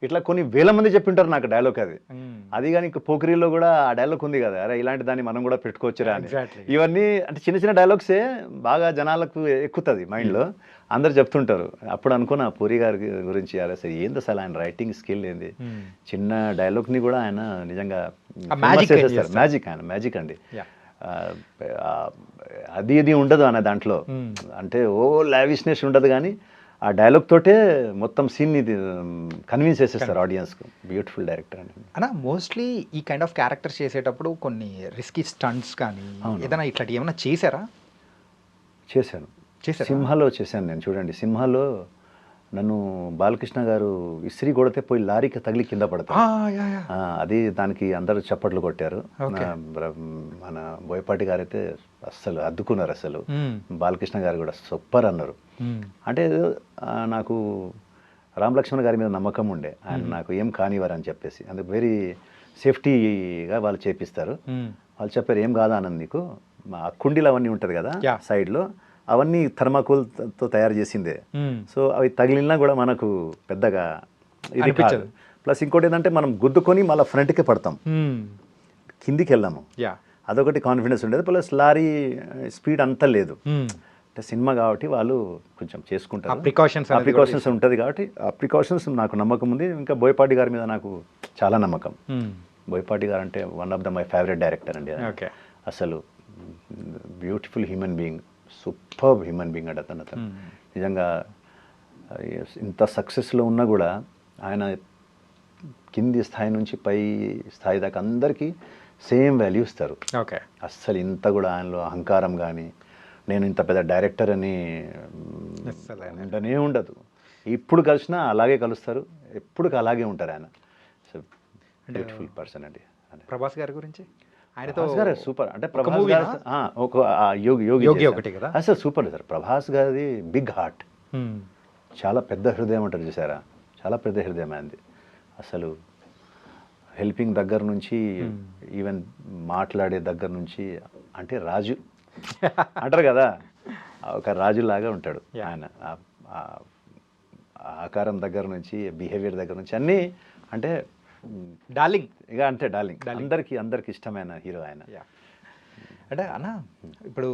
ఇట్లా కొన్ని వేల మంది చెప్పింటారు నాకు డైలాగ్ అది. అది కానీ ఇంకా పోకిరీలో కూడా ఆ డైలాగ్ ఉంది కదా, అరే ఇలాంటి దాన్ని మనం కూడా పెట్టుకోవచ్చురా అని. ఇవన్నీ అంటే చిన్న చిన్న డైలాగ్సే బాగా జనాలకు ఎక్కుతుంది మైండ్లో, అందరు చెప్తుంటారు. అప్పుడు అనుకున్నా పూరి గారి గురించి, అరే సరే ఏంది అసలు ఆయన రైటింగ్ స్కిల్ ఏంది, చిన్న డైలాగ్ని కూడా ఆయన నిజంగా మ్యాజిక్, ఆయన మ్యాజిక్ అండి. అది ఇది ఉండదు అనే దాంట్లో, అంటే ఓ లావిష్నెస్ ఉండదు కానీ ఆ డైలాగ్ తోటే మొత్తం సీన్ ఇది కన్విన్స్ చేసేస్తారు ఆడియన్స్కు. బ్యూటిఫుల్ డైరెక్టర్ అండి. అన్న మోస్ట్లీ ఈ కైండ్ ఆఫ్ క్యారెక్టర్స్ చేసేటప్పుడు కొన్ని రిస్కీ స్టంట్స్ కానీ ఏదైనా ఇట్లాంటి ఏమైనా చేశారా? చేశాను. చేశారా? సింహాలో చేశాను నేను. చూడండి, సింహాలో నన్ను బాలకృష్ణ గారు ఇస్త్రీ కొడితే పోయి లారీకి తగిలి కింద పడతారు. అది దానికి అందరూ చప్పట్లు కొట్టారు. మన బోయపాటి గారు అయితే అస్సలు అద్దుకున్నారు. అసలు బాలకృష్ణ గారు కూడా సూపర్ అన్నారు. అంటే నాకు రామ్ లక్ష్మణ్ గారి మీద నమ్మకం ఉండే, ఆయన నాకు ఏం కానివారు అని చెప్పేసి. అందుకు వెరీ సేఫ్టీగా వాళ్ళు చేపిస్తారు. వాళ్ళు చెప్పారు, ఏం కాదా అన్నది నీకు, మా కుండీలు అవన్నీ ఉంటుంది కదా సైడ్లో, అవన్నీ థర్మాకోల్తో తయారు చేసిందే. సో అవి తగిలినా కూడా మనకు పెద్దగా ఇది కాదు. ప్లస్ ఇంకోటి ఏంటంటే మనం గుద్దుకొని మళ్ళీ ఫ్రంట్కే పడతాం, కిందికి వెళ్ళాము. అదొకటి కాన్ఫిడెన్స్ ఉండేది. ప్లస్ లారీ స్పీడ్ అంతా లేదు. అంటే సినిమా కాబట్టి వాళ్ళు కొంచెం చేసుకుంటారు, ప్రికాషన్స్ ఉంటుంది కాబట్టి ఆ ప్రికాషన్స్ నాకు నమ్మకం ఉంది. ఇంకా బోయపాటి గారి మీద నాకు చాలా నమ్మకం. బోయపాటి గారు అంటే one of the my favourite director అండి. అసలు beautiful human being, super human being అంటే అతను నిజంగా ఇంత సక్సెస్లో ఉన్నా కూడా ఆయన కింది స్థాయి నుంచి పై స్థాయి దాకా అందరికీ సేమ్ వాల్యూ ఇస్తారు. అస్సలు ఇంత కూడా ఆయనలో అహంకారం కానీ, నేను ఇంత పెద్ద డైరెక్టర్ అని ఉండనే ఉండదు. ఇప్పుడు కలిసినా అలాగే కలుస్తారు, ఎప్పుడు అలాగే ఉంటారు ఆయన. బ్యూటిఫుల్ పర్సన్ అండి. ప్రభాస్ గారి గురించి సూపర్. అంటే ప్రభాస్ గారు ఒక యోగి ఒకటి కదా, అసలు సూపర్ సార్. ప్రభాస్ గారిది బిగ్ హార్ట్, చాలా పెద్ద హృదయం అంటారు చూసారా, చాలా పెద్ద హృదయం అయింది. అసలు హెల్పింగ్ దగ్గర నుంచి ఈవెన్ మాట్లాడే దగ్గర నుంచి, అంటే రాజు అంటారు కదా, ఒక రాజులాగా ఉంటాడు ఆయన. ఆకారం దగ్గర నుంచి, బిహేవియర్ దగ్గర నుంచి అన్నీ, అంటే డార్లింగ్ ఇక అంతే డార్లింగ్. అందరికి ఇష్టమైన హీరో ఆయన. అంటే అన్న, ఇప్పుడు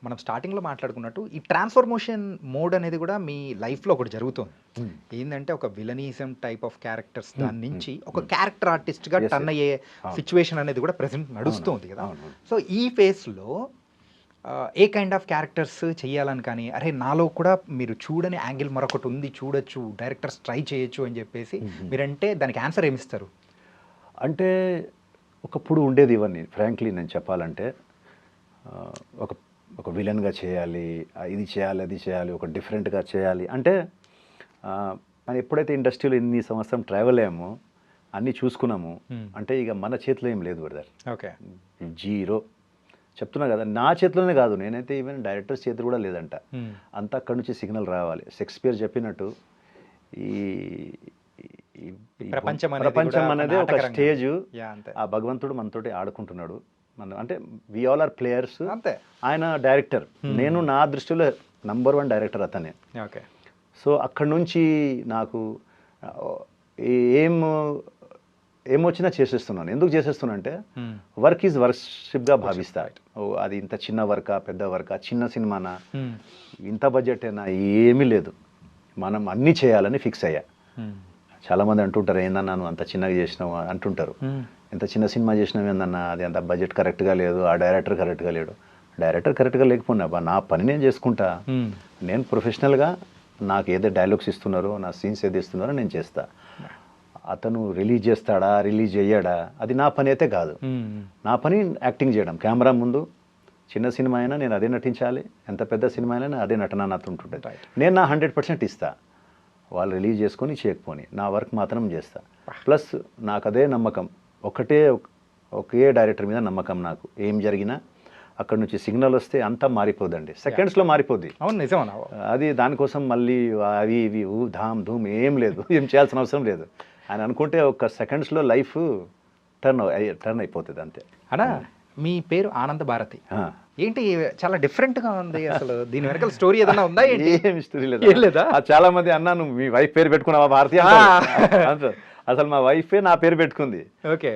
మనం స్టార్టింగ్లో మాట్లాడుకున్నట్టు ఈ ట్రాన్స్ఫర్మేషన్ మోడ్ అనేది కూడా మీ లైఫ్లో ఒకటి జరుగుతుంది. ఏంటంటే ఒక విలనిజం టైప్ ఆఫ్ క్యారెక్టర్స్ దాని నుంచి ఒక క్యారెక్టర్ ఆర్టిస్ట్గా టర్న్ అయ్యే సిచ్యువేషన్ అనేది కూడా ప్రెసెంట్ నడుస్తుంది కదా. సో ఈ ఫేస్లో ఏ కైండ్ ఆఫ్ క్యారెక్టర్స్ చేయాలని కానీ, అరే నాలో కూడా మీరు చూడని యాంగిల్ మరొకటి ఉంది, చూడొచ్చు, డైరెక్టర్స్ ట్రై చేయొచ్చు అని చెప్పేసి మీరంటే దానికి ఆన్సర్ ఏమిస్తారు? అంటే ఒకప్పుడు ఉండేది ఇవన్నీ. ఫ్రాంక్లీ నేను చెప్పాలంటే, ఒక విలన్గా చేయాలి, ఇది చేయాలి, అది చేయాలి, ఒక డిఫరెంట్గా చేయాలి. అంటే మనం ఎప్పుడైతే ఇండస్ట్రీలో ఇన్ని సంవత్సరం ట్రావెల్ అయ్యామో, అన్నీ చూసుకున్నాము, అంటే ఇక మన చేతిలో ఏం లేదు బ్రదర్. జీరో చెప్తున్నా కదా, నా చేతిలోనే కాదు, నేనైతే ఈవెన్ డైరెక్టర్స్ చేతులు కూడా లేదంట. అంతా అక్కడి నుంచి సిగ్నల్ రావాలి. షేక్స్పియర్ చెప్పినట్టు ఈ ప్రపంచం అనేది ఒక స్టేజ్. ఆ భగవంతుడు మనతోటి ఆడుకుంటున్నాడు. అంటే వి ఆల్ ఆర్ ప్లేయర్స్. ఆయన డైరెక్టర్, నేను నా దృష్టిలో నంబర్ 1 డైరెక్టర్ అతనే. సో అక్కడి నుంచి నాకు ఏమొచ్చినా చేసేస్తున్నాను. ఎందుకు చేసేస్తున్నా అంటే, వర్క్ ఈజ్ వర్షిప్గా భావిస్తా. అది ఇంత చిన్న వర్కా, పెద్ద వర్కా, చిన్న సినిమానా, ఇంత బడ్జెట్ అయినా, ఏమీ లేదు, మనం అన్నీ చేయాలని ఫిక్స్ అయ్యా. చాలామంది అంటుంటారు, ఏందన్నా నువ్వు అంత చిన్నగా చేసినావు అంటుంటారు. ఎంత చిన్న సినిమా చేసినావు ఏందన్నా, అది అంత బడ్జెట్ కరెక్ట్గా లేదు, ఆ డైరెక్టర్ కరెక్ట్గా లేడు. డైరెక్టర్ కరెక్ట్గా లేకపోయినా నా పని నేను చేసుకుంటా. నేను ప్రొఫెషనల్గా నాకు ఏదో డైలాగ్స్ ఇస్తున్నారో, నా సీన్స్ ఏది ఇస్తున్నారో నేను చేస్తా. అతను రిలీజ్ చేస్తాడా, రిలీజ్ చేయడా, అది నా పని అయితే కాదు. నా పని యాక్టింగ్ చేయడం. కెమెరా ముందు చిన్న సినిమా అయినా నేను అదే నటించాలి, ఎంత పెద్ద సినిమా అయినా అదే నటన నాతో ఉంటుంటుంది. నేను నా 100% ఇస్తా. వాళ్ళు రిలీజ్ చేసుకొని చేయకపోని నా వర్క్ మాత్రం చేస్తా. ప్లస్ నాకు అదే నమ్మకం, ఒకే డైరెక్టర్ మీద నమ్మకం నాకు. ఏం జరిగినా అక్కడ నుంచి సిగ్నల్ వస్తే అంతా మారిపోదండి, సెకండ్స్లో మారిపోద్ది. అవును, నిజం. అది దానికోసం మళ్ళీ అవి ఇవి ధామ్ ధూమ్ ఏం లేదు, ఏం చేయాల్సిన అవసరం లేదు. ఆయన అనుకుంటే ఒక సెకండ్స్లో లైఫ్ టర్న్ అయిపోతుంది అంతే. అన్నా, మీ పేరు ఆనంద భారతి ఏంటి, చాలా డిఫరెంట్గా ఉంది. అసలు దీని వెనకాల స్టోరీ ఏదైనా ఉందా? ఏం స్టోరీ లేదా? చాలా మంది అన్నా నువ్వు మీ వైఫ్ పేరు పెట్టుకున్నావా భారతి అంటారు. అసలు మా వైఫే నా పేరు పెట్టుకుంది.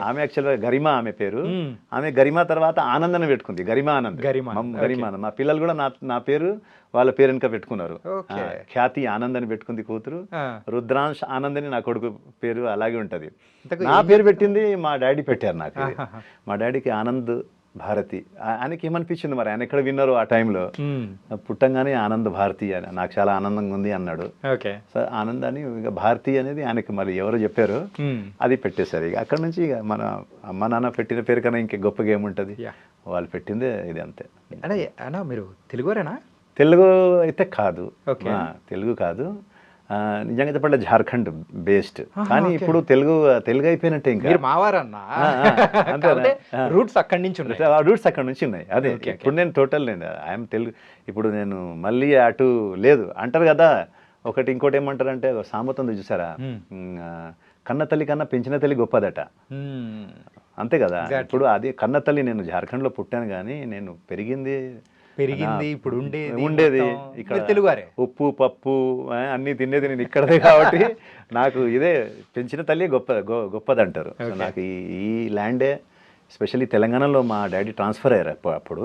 ఆమె యాక్చువల్గా గరిమా ఆమె పేరు. ఆమె గరిమా తర్వాత ఆనంద్ పెట్టుకుంది, గరిమా ఆనంద్. గరిమా మా పిల్లలు కూడా నా పేరు వాళ్ళ పేరు వెనుక పెట్టుకున్నారు. ఖ్యాతి ఆనంద్ అని పెట్టుకుంది కూతురు, రుద్రాంశ్ ఆనంద్ అని నా కొడుకు పేరు అలాగే ఉంటది. నా పేరు పెట్టింది మా డాడీ పెట్టారు నాకు. మా డాడీకి ఆనంద్ భారతి ఆయనకి ఏమనిపించింది మరి, ఆయన ఎక్కడ విన్నారు ఆ టైంలో, పుట్టంగానే ఆనంద్ భారతి అని నాకు చాలా ఆనందంగా ఉంది అన్నాడు. ఓకే. సో ఆనంద్ అని ఇక భారతి అనేది ఆయనకి మరి ఎవరో చెప్పారు, అది పెట్టేశారు. ఇక అక్కడ నుంచి ఇక మన అమ్మ నాన్న పెట్టిన పేరు కన్నా ఇంకా గొప్పగా ఏముంటుంది, వాళ్ళు పెట్టిందే ఇది అంతే. అంటే అన్నా మీరు తెలుగురేనా? తెలుగు అయితే కాదు, ఓకే. తెలుగు కాదు, నిజంగా చెప్పండి ఝార్ఖండ్ బేస్డ్. కానీ ఇప్పుడు తెలుగు అయిపోయినట్టే ఇంకా. మీరు మావారన్నా, అంతే రూట్స్ అక్కడి నుంచి ఉన్నాయి. రూట్స్ అక్కడ నుంచి ఉన్నాయి. అదే ఇప్పుడు నేను టోటల్ నేను ఐఎమ్ తెలుగు. ఇప్పుడు నేను మళ్ళీ అటు లేదు అంటారు కదా, ఒకటి ఇంకోటి ఏమంటారంటే సామెత ఉంది చూసారా, కన్న తల్లి కన్నా పెంచిన తల్లి గొప్పదట, అంతే కదా. ఇప్పుడు అది కన్న తల్లి, నేను ఝార్ఖండ్లో పుట్టాను కానీ నేను పెరిగింది ఇప్పుడు ఉండేది ఇక్కడ తెలుగువారే, ఉప్పు పప్పు అన్ని తినేది నేను ఇక్కడదే కాబట్టి నాకు ఇదే పెంచిన తల్లి గొప్పదంటారు. నాకు ఈ ల్యాండే, ఎస్పెషల్లీ తెలంగాణలో మా డాడీ ట్రాన్స్ఫర్ అయ్యారు అప్పుడు.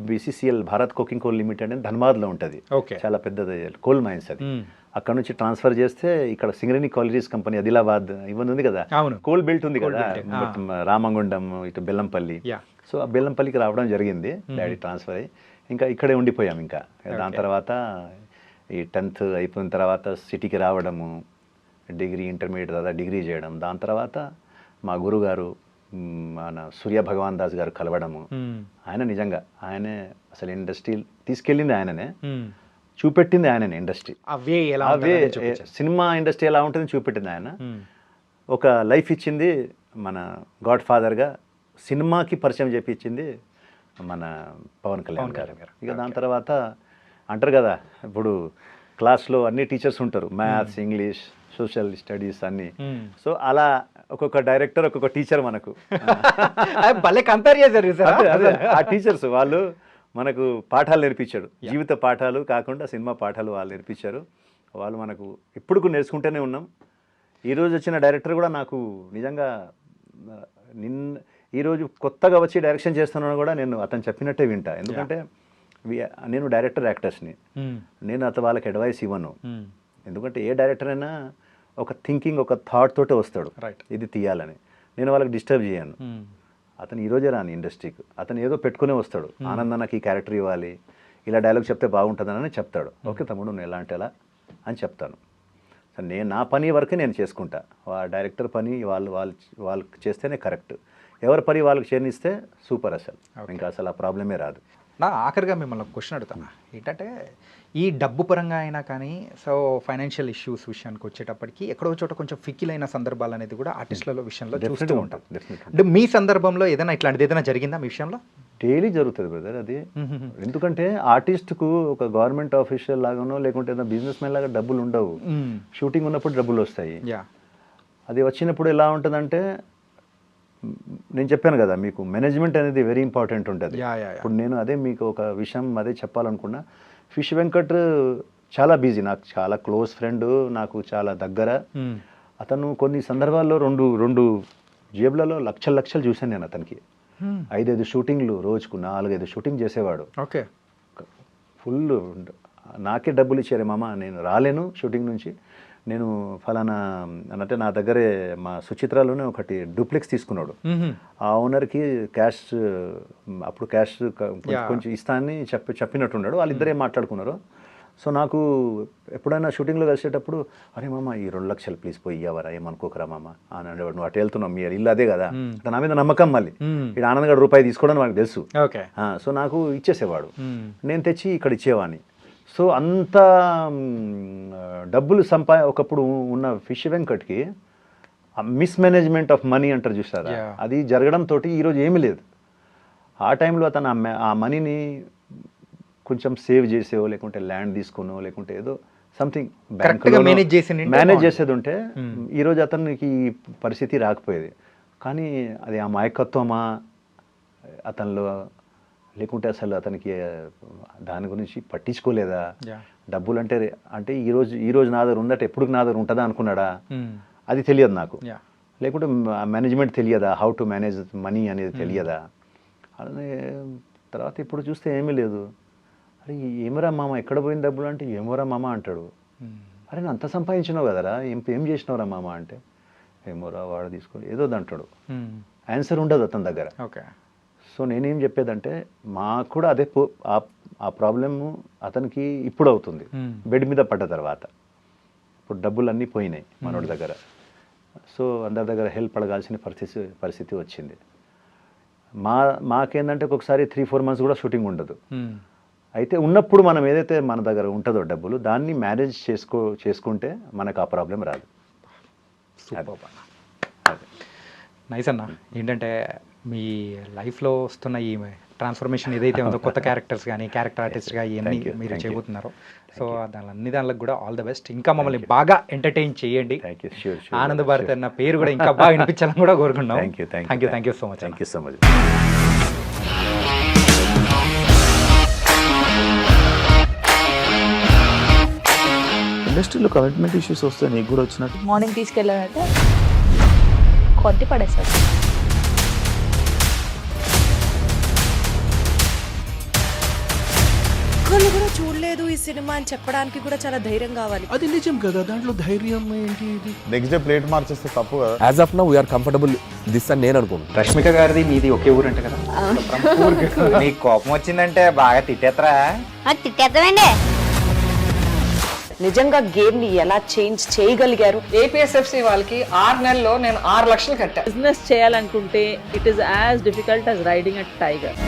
BCCL Bharat coking coal limited అని ధన్బాద్లో ఉంటుంది, చాలా పెద్దది కోల్ మైన్స్ అది. అక్కడ నుంచి ట్రాన్స్ఫర్ చేస్తే ఇక్కడ సింగరేణి కాలేజెస్ కంపెనీ ఆదిలాబాద్ ఇవన్నీ ఉంది కదా, కోల్ బెల్ట్ ఉంది కదా, రామగుండం ఇటు బెల్లంపల్లి. సో ఆ బెల్లంపల్లికి రావడం జరిగింది డాడీ ట్రాన్స్ఫర్ అయ్యి. ఇంకా ఇక్కడే ఉండిపోయాం. ఇంకా దాని తర్వాత ఈ 10th అయిపోయిన తర్వాత సిటీకి రావడము, డిగ్రీ ఇంటర్మీడియట్ తర్వాత డిగ్రీ చేయడం, దాని తర్వాత మా గురుగారు మన సూర్య భగవాన్ దాస్ గారు కలవడము. ఆయన నిజంగా ఆయనే అసలు ఇండస్ట్రీ తీసుకెళ్ళింది ఆయననే, చూపెట్టింది ఆయననే ఇండస్ట్రీ, అవే సినిమా ఇండస్ట్రీ ఎలా ఉంటుందని చూపెట్టింది ఆయన. ఒక లైఫ్ ఇచ్చింది మన గాడ్ ఫాదర్గా, సినిమాకి పరిచయం చేపించింది మన పవన్ కళ్యాణ్ గారు. ఇక దాని తర్వాత అంటారు కదా, ఇప్పుడు క్లాస్లో అన్ని టీచర్స్ ఉంటారు, మ్యాథ్స్, ఇంగ్లీష్, సోషల్ స్టడీస్ అన్నీ. సో అలా ఒక్కొక్క డైరెక్టర్ ఒక్కొక్క టీచర్ మనకు భలే కంపేర్ చేశారు. అదే ఆ టీచర్స్ వాళ్ళు మనకు పాఠాలు నేర్పించాడు, జీవిత పాఠాలు కాకుండా సినిమా పాఠాలు వాళ్ళు నేర్పించారు. వాళ్ళు మనకు ఇప్పుడు నేర్చుకుంటూనే ఉన్నాం. ఈరోజు వచ్చిన డైరెక్టర్ కూడా నాకు నిజంగా ఈరోజు కొత్తగా వచ్చి డైరెక్షన్ చేస్తున్నాను కూడా నేను అతను చెప్పినట్టే వింటా. ఎందుకంటే నేను డైరెక్టర్ యాక్టర్స్ని, నేను వాళ్ళకి అడ్వైస్ ఇవ్వను. ఎందుకంటే ఏ డైరెక్టర్ అయినా ఒక థింకింగ్, ఒక థాట్ తోటే వస్తాడు ఇది తీయాలని. నేను వాళ్ళకి డిస్టర్బ్ చేయను. అతను ఈరోజే రాని ఇండస్ట్రీకి, అతను ఏదో పెట్టుకునే వస్తాడు, ఆనంద్ నాకు ఈ క్యారెక్టర్ ఇవ్వాలి, ఇలా డైలాగ్ చెప్తే బాగుంటుందని చెప్తాడు. ఓకే తమ్ముడు నువ్వు ఎలా అంటే ఎలా అని చెప్తాను. సో నేను నా పని వరకే నేను చేసుకుంటా, డైరెక్టర్ పని వాళ్ళకి చేస్తేనే కరెక్ట్. ఎవరి పని వాళ్ళకి చేరిస్తే సూపర్, అసలు ఇంకా అసలు ఆ ప్రాబ్లమే రాదు. నా ఆఖరిగా మిమ్మల్ని ఒక క్వశ్చన్ అడుగుతాను ఏంటంటే, ఈ డబ్బు పరంగా అయినా కానీ సో ఫైనాన్షియల్ ఇష్యూస్ విషయానికి వచ్చేటప్పటికి ఎక్కడో చోట కొంచెం ఫిక్కిలైన సందర్భాలు అనేది కూడా ఆర్టిస్టుల విషయంలో చూస్తూ ఉంటాం. అంటే మీ సందర్భంలో ఏదైనా ఇట్లాంటిది ఏదైనా జరిగిందా మీ విషయంలో? డైలీ జరుగుతుంది బ్రదర్ అది. ఎందుకంటే ఆర్టిస్ట్కు ఒక గవర్నమెంట్ ఆఫీషియల్ లాగానో లేకుంటే ఏదైనా బిజినెస్ మ్యాన్ లాగా డబ్బులు ఉండవు. షూటింగ్ ఉన్నప్పుడు డబ్బులు వస్తాయి. అది వచ్చినప్పుడు ఎలా ఉంటుందంటే, నేను చెప్పాను కదా మీకు, మేనేజ్మెంట్ అనేది వెరీ ఇంపార్టెంట్ ఉంటుంది. ఇప్పుడు నేను అదే మీకు ఒక విషయం అదే చెప్పాలనుకున్నా. ఫిష్ వెంకట్ చాలా బిజీ, నాకు చాలా క్లోజ్ ఫ్రెండ్, నాకు చాలా దగ్గర. అతను కొన్ని సందర్భాల్లో రెండు జేబులలో లక్షలు చూశాను నేను అతనికి. 5 షూటింగ్లు రోజుకు 4-5 షూటింగ్ చేసేవాడు. ఓకే, ఫుల్ నాకే డబ్బులు ఇచ్చారే మామ, నేను రాలేను షూటింగ్ నుంచి, నేను ఫలానా అంటే నా దగ్గరే మా సుచిత్రలోనే ఒకటి డూప్లెక్స్ తీసుకున్నాడు. ఆ ఓనర్కి క్యాష్ అప్పుడు క్యాష్ కొంచెం ఇస్తా అని చెప్పినట్టున్నాడు. వాళ్ళిద్దరే మాట్లాడుకున్నారు. సో నాకు ఎప్పుడైనా షూటింగ్లో కలిసేటప్పుడు, అరే మామ ఈ 2 లక్షలు ప్లీజ్ పోయి ఇవ్వరా, ఏమనుకోకరా మామ అని అనేవాడు. నువ్వు అటు వెళ్తున్నావు, మీ ఇల్లు అదే కదా, నా మీద నమ్మకం. మళ్ళీ ఇక్కడ ఆనంద్ గారు రూపాయి తీసుకోవడం నాకు తెలుసు. సో నాకు ఇచ్చేసేవాడు, నేను తెచ్చి ఇక్కడ ఇచ్చేవాడిని. సో అంత డబ్బులు ఒకప్పుడు ఉన్న ఫిష్ వెంకట్కి మిస్మేనేజ్మెంట్ ఆఫ్ మనీ అంటారు చూసారా, అది జరగడంతో ఈరోజు ఏమీ లేదు. ఆ టైంలో అతను ఆ మనీని కొంచెం సేవ్ చేసేవో, లేకుంటే ల్యాండ్ తీసుకునో, లేకుంటే ఏదో సంథింగ్ మేనేజ్ చేసేది ఉంటే ఈరోజు అతనికి ఈ పరిస్థితి రాకపోయేది. కానీ అది ఆ మాయకత్వమా అతనిలో, లేకుంటే అసలు అతనికి దాని గురించి పట్టించుకోలేదా, డబ్బులు అంటే ఈరోజు నా దగ్గర ఉన్నట్టు ఎప్పుడు నా దగ్గర ఉంటుందా అనుకున్నాడా, అది తెలియదు నాకు. లేకుంటే మేనేజ్మెంట్ తెలియదా, హౌ టు మేనేజ్ మనీ అనేది తెలియదా. అదే తర్వాత ఇప్పుడు చూస్తే ఏమీ లేదు. అరే ఏమరా మామ ఎక్కడ పోయిన డబ్బులు అంటే, ఏమోరా మామ అంటాడు. అరే నేను అంత సంపాదించినావు కదరా, ఏం చేసినావురా మామ అంటే, ఏమోరా వాడు తీసుకొని ఏదో అంటాడు. ఆన్సర్ ఉండదు అతని దగ్గర. ఓకే. సో సో నేనేం చెప్పేదంటే మాకు కూడా అదే ఆ ప్రాబ్లము అతనికి ఇప్పుడు అవుతుంది బెడ్ మీద పడ్డ తర్వాత. ఇప్పుడు డబ్బులు అన్నీ పోయినాయి మనోడి దగ్గర. సో అందరి దగ్గర హెల్ప్ అడగాల్సిన పరిస్థితి వచ్చింది. మాకేందంటే ఒక్కొక్కసారి 3-4 months కూడా షూటింగ్ ఉండదు. అయితే ఉన్నప్పుడు మనం ఏదైతే మన దగ్గర ఉంటుందో డబ్బులు దాన్ని మేనేజ్ చేసుకుంటే మనకు ఆ ప్రాబ్లం రాదు. నైస్ అన్న. ఏంటంటే మీ లైఫ్లో వస్తున్న ఈ ట్రాన్స్ఫర్మేషన్ ఏదైతే ఉందో కొత్త క్యారెక్టర్స్ కానీ క్యారెక్టర్ ఆర్టిస్ట్గా ఇవన్నీ మీరు చేయబోతున్నారు. సో దానికి కూడా ఆల్ ద బెస్ట్. ఇంకా మమ్మల్ని బాగా ఎంటర్టైన్ చేయండి. ఆనంద్ భారత్ అన్న పేరు కూడా ఇంకా బాగా వినిపించాలని కూడా కోరుకున్నాం. Thank you so much. Thank you so much. ఇండస్ట్రీలో కమిట్మెంట్ ఇష్యూస్ వస్తే నీకు కూడా వచ్చినట్టు? మార్నింగ్ తీసుకెళ్ళాలంటే కొట్టి పడేసాడు. ఒక్కళ్ళు కూడా చూడలేదు ఈ సినిమా అని చెప్పడానికి కూడా చాలా ధైర్యం కావాలి. అది నిజం కదా, దాంట్లో ధైర్యం ఏంటి? ఇది నెక్స్ట్ డే ప్లేట్ మార్చేస్తే తప్పు కదా. As of now we're comfortable this అని నేను అనుకుంటున్నాను. రష్మిక గారిది మీది ఒకే ఊరు అంటే కదా? మీకు కోపం వచ్చిందంటే బాగా తిట్టేత్తరా? తిట్టేద్దామండి. నిజంగా గేమ్ ని ఎలా చేంజ్ చేయగలిగారు? ఏపీఎస్ఎఫ్సి వాళ్ళకి 6 నెలల్లో నేను 6 లక్షలు కట్టా. బిజినెస్ చేయాలనుకుంటే it is as difficult as riding a tiger.